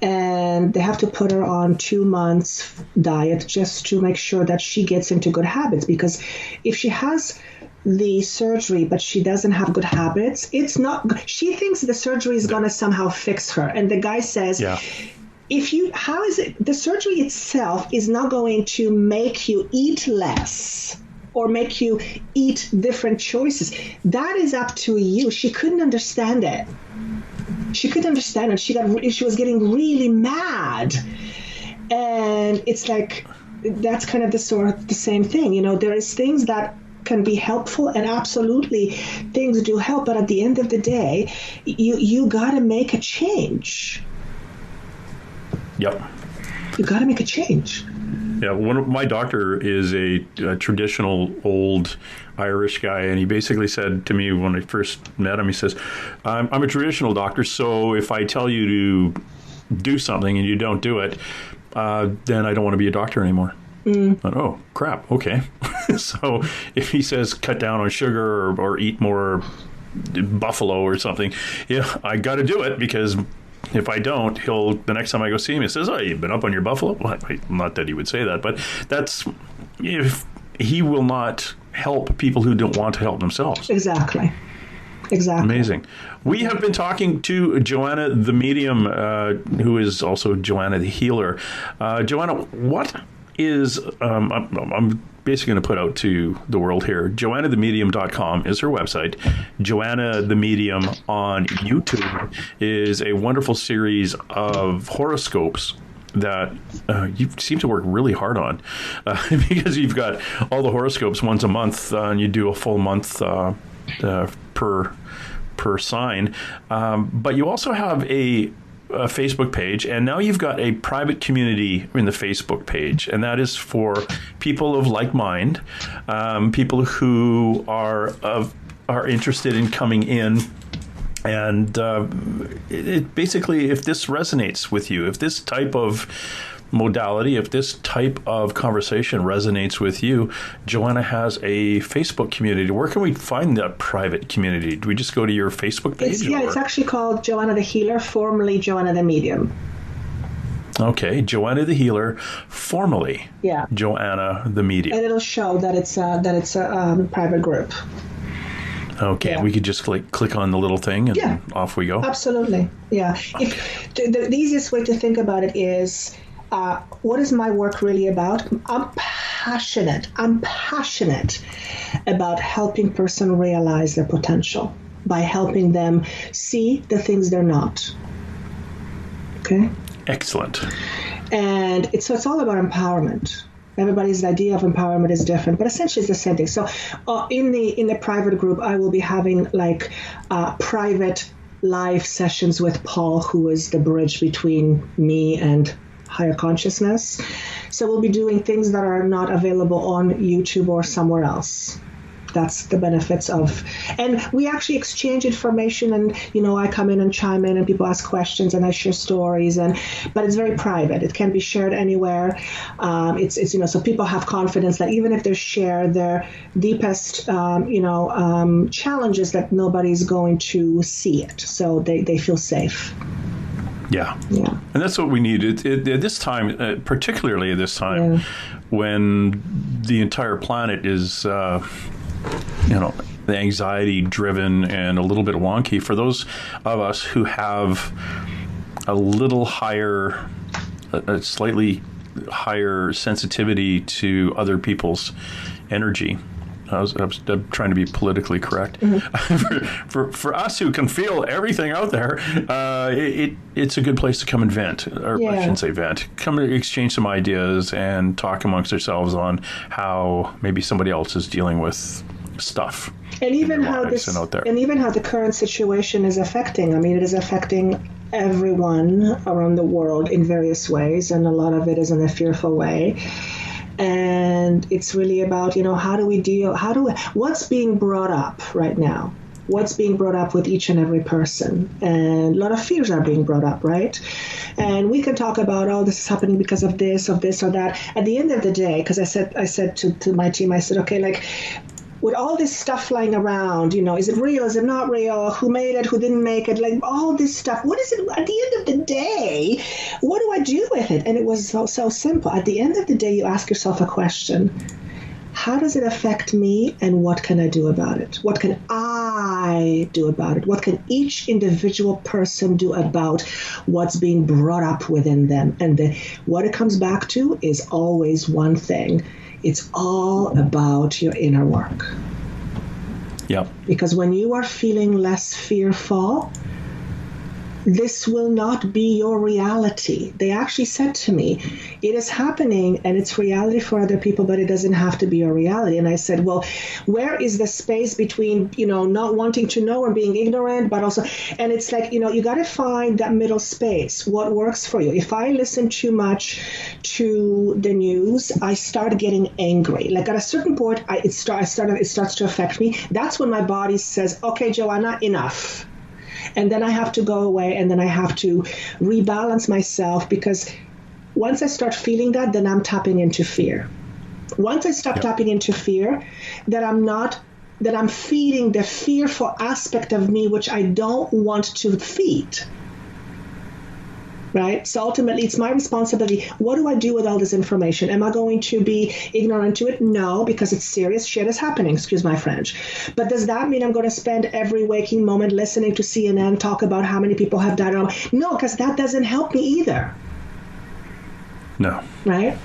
And they have to put her on 2 months diet just to make sure that she gets into good habits, because if she has the surgery but she doesn't have good habits, she thinks the surgery is going to somehow fix her. And the guy says, how is it, the surgery itself is not going to make you eat less or make you eat different choices. That is up to you. She couldn't understand it. She couldn't understand it. She was getting really mad. And it's like, that's kind of the same thing. You know, there is things that can be helpful, and absolutely things do help, but at the end of the day, you got to make a change.
Yep.
You got to make a change.
Yeah, my doctor is a traditional old Irish guy, and he basically said to me when I first met him, he says, I'm a traditional doctor, so if I tell you to do something and you don't do it, then I don't want to be a doctor anymore. But, oh, crap, okay. So if he says cut down on sugar or eat more buffalo or something, I got to do it, because if I don't, the next time I go see him, he says, oh, you've been up on your buffalo? Well, not that he would say that, but if he will not help people who don't want to help themselves.
Exactly.
Amazing. We have been talking to Joanna the Medium, who is also Joanna the Healer. Joanna, what is, I'm basically going to put out to the world here, JoannaTheMedium.com is her website. Joanna the Medium on YouTube is a wonderful series of horoscopes that you seem to work really hard on, because you've got all the horoscopes once a month, and you do a full month per sign. But you also have a Facebook page, and now you've got a private community in the Facebook page, and that is for people of like mind, people who are interested in coming in. And basically, if this resonates with you, if this type of modality, if this type of conversation resonates with you, Joanna has a Facebook community. Where can we find that private community? Do we just go to your Facebook page?
It's actually called Joanna the Healer, formerly Joanna the Medium.
Okay, Joanna the Healer, formerly Joanna the Medium. And
it'll show that it's a private group.
Okay, we could just click on the little thing and off we go. Absolutely,
yeah. Okay. The easiest way to think about it is, what is my work really about? I'm passionate about helping person realize their potential by helping them see the things they're not. Okay?
Excellent.
And it's all about empowerment. Everybody's idea of empowerment is different, but essentially it's the same thing. So in the private group, I will be having private live sessions with Paul, who is the bridge between me and higher consciousness. So we'll be doing things that are not available on YouTube or somewhere else. That's the benefits of, and we actually exchange information, and I come in and chime in, and people ask questions, and I share stories, but it's very private. It can be shared anywhere. It's so people have confidence that even if they share their deepest challenges, that nobody's going to see it, so they feel safe.
Yeah. And that's what we need at this time, particularly at this time, when the entire planet is, the anxiety driven and a little bit wonky. For those of us who have a little higher, a slightly higher sensitivity to other people's energy. I was trying to be politically correct. Mm-hmm. for us who can feel everything out there, it's a good place to come and vent, or I shouldn't say vent. Come and exchange some ideas and talk amongst ourselves on how maybe somebody else is dealing with stuff.
And even how the current situation is affecting. I mean, it is affecting everyone around the world in various ways, and a lot of it is in a fearful way. And it's really about, how do we deal, what's being brought up right now what's being brought up with each and every person. And a lot of fears are being brought up, right? And we can talk about, oh, this is happening because of this or that. At the end of the day, because I said to my team, I said, okay, like, with all this stuff flying around, is it real? Is it not real? Who made it? Who didn't make it? Like, all this stuff. What is it? At the end of the day, what do I do with it? And it was so simple. At the end of the day, you ask yourself a question. How does it affect me, and what can I do about it? What can I do about it? What can each individual person do about what's being brought up within them? And what it comes back to is always one thing. It's all about your inner work.
Yep.
Because when you are feeling less fearful, this will not be your reality. They actually said to me, it is happening and it's reality for other people, but it doesn't have to be your reality. And I said, well, where is the space between, not wanting to know and being ignorant, but also, and it's like, you got to find that middle space, what works for you. If I listen too much to the news, I start getting angry. Like at a certain point, it starts to affect me. That's when my body says, okay, Joanna, enough. And then I have to go away, and then I have to rebalance myself, because once I start feeling that, then I'm tapping into fear. Once I stop tapping into fear, that I'm feeding the fearful aspect of me, which I don't want to feed. Right? So ultimately, it's my responsibility. What do I do with all this information? Am I going to be ignorant to it? No, because it's serious shit is happening, excuse my French. But does that mean I'm going to spend every waking moment listening to CNN talk about how many people have died? No, because that doesn't help me either.
No.
Right?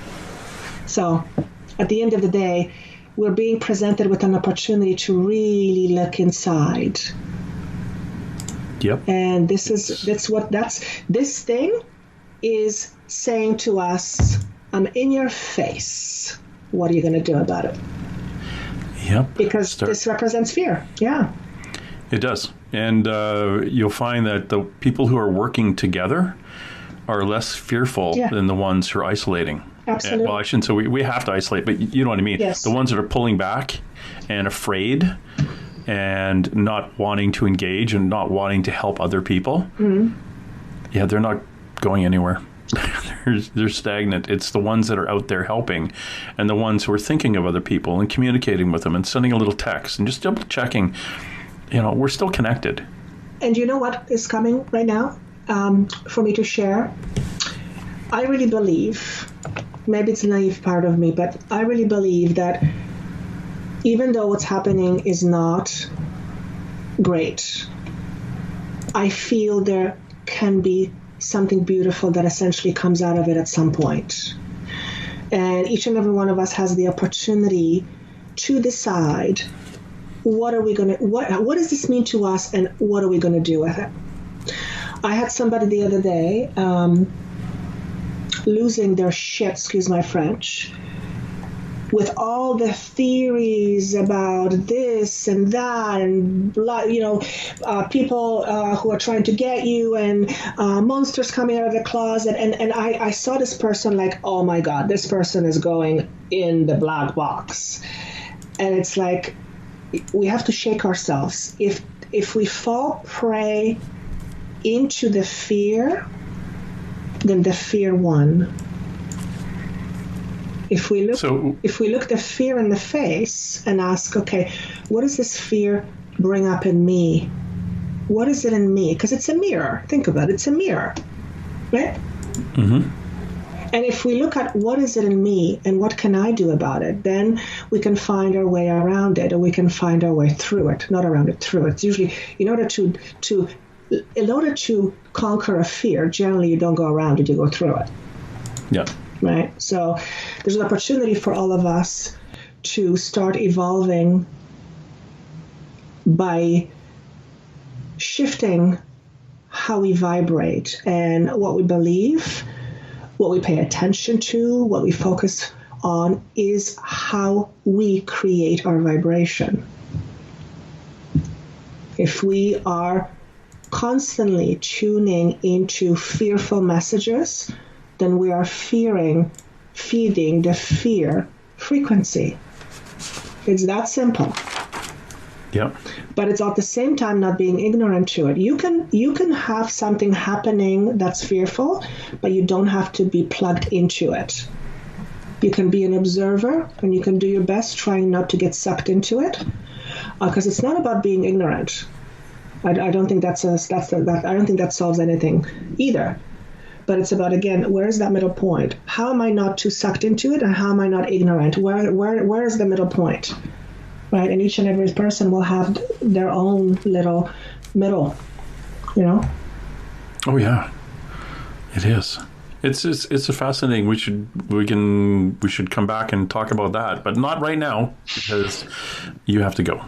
So at the end of the day, we're being presented with an opportunity to really look inside.
Yep.
And this thing is saying to us, I'm in your face. What are you going to do about it?
Yep.
Because this represents fear. Yeah.
It does. And you'll find that the people who are working together are less fearful than the ones who are isolating.
Absolutely.
Well, I shouldn't say we have to isolate, but you know what I mean.
Yes.
The ones that are pulling back and afraid and not wanting to engage and not wanting to help other people, they're not going anywhere. They're stagnant. It's the ones that are out there helping, and the ones who are thinking of other people and communicating with them and sending a little text and just double checking, we're still connected.
And you know what is coming right now for me to share? I really believe, maybe it's a naive part of me, but I really believe that even though what's happening is not great, I feel there can be something beautiful that essentially comes out of it at some point. And each and every one of us has the opportunity to decide what does this mean to us, and what are we going to do with it? I had somebody the other day losing their shit, excuse my French, with all the theories about this and that, and people who are trying to get you, and monsters coming out of the closet. And I saw this person like, oh my God, this person is going in the black box. And it's like, we have to shake ourselves. If we fall prey into the fear, then the fear won. If we look the fear in the face and ask, okay, what does this fear bring up in me? What is it in me? Because it's a mirror. Think about it. It's a mirror, right?
Mm-hmm.
And if we look at what is it in me and what can I do about it, then we can find our way around it, or we can find our way through it, not around it, through it. It's usually, in order to conquer a fear, generally you don't go around it, you go through it.
Yeah.
Right? So there's an opportunity for all of us to start evolving by shifting how we vibrate and what we believe, what we pay attention to, what we focus on is how we create our vibration. If we are constantly tuning into fearful messages, then we are feeding the fear frequency. It's that simple.
Yeah.
But it's at the same time not being ignorant to it. You can have something happening that's fearful, but you don't have to be plugged into it. You can be an observer, and you can do your best trying not to get sucked into it, because it's not about being ignorant. I don't think I don't think that solves anything either. But it's about, again, where is that middle point? How am I not too sucked into it, and how am I not ignorant? Where is the middle point? Right? And each and every person will have their own little middle, you know?
Oh yeah, it is. It's a fascinating. We should come back and talk about that, but not right now because you have to go.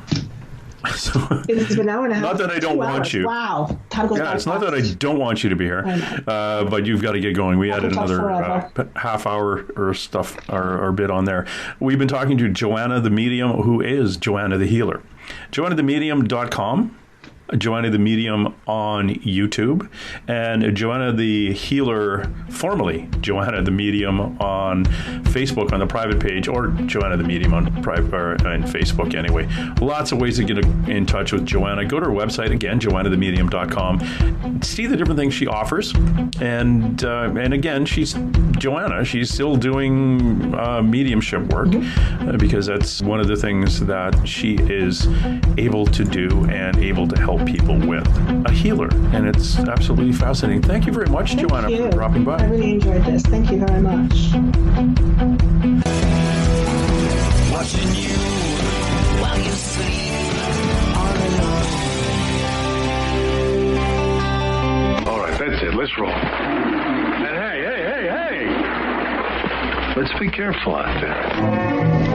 So,
it's been an hour and a half.
Not that I don't want you.
Wow. Time goes by
it's not
fast.
that I don't want you to be here, but you've got to get going. We added another half hour or stuff or bit on there. We've been talking to Joanna the Medium, who is Joanna the Healer. JoannaTheMedium.com. Joanna the Medium on YouTube, and Joanna the Healer, formerly Joanna the Medium, on Facebook on the private page, or Joanna the Medium on private on Facebook anyway. Lots of ways to get in touch with Joanna. Go to her website again, JoannaTheMedium.com. See the different things she offers, and again, she's Joanna. She's still doing mediumship work because that's one of the things that she is able to do and able to help people with, a healer, and it's absolutely fascinating. Thank you very much, Joanna, for dropping by.
I really enjoyed this. Thank you very much.
Watching you while you sleep all alone.
All right, that's it. Let's roll. And hey. Let's be careful out there.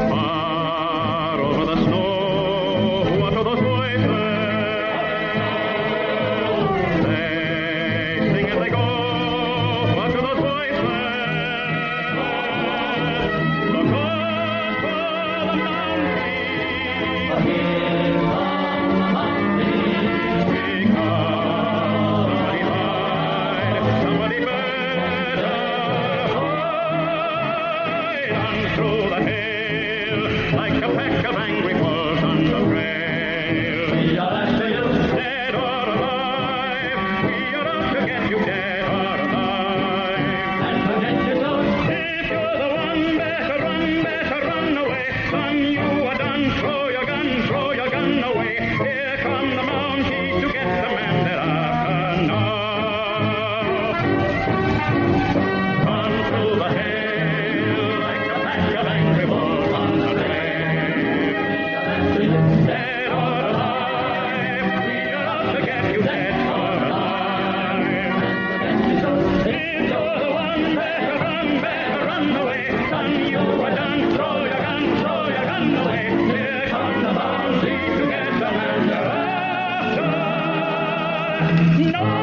Far over the snow, what are those voices? They sing as they go. What are those voices? Look up for the mountain. We come. Somebody hide. Somebody better hide. And through the hail, like a pack of angry wolves on the trail. Dead or alive, we are out to get you, dead or alive. And forget yourself. If you're the one, better run away. Son, you are done. Throw your gun away. Here come the Mounties to get the man that after now. Run through the hail like a pack of angry wolves on the trail. Dead or alive, we are out to get you, dead or alive. If you're the one, better run away. Son, you are done. Throw your gun away. Here come the Mounties to get the man they're after. No!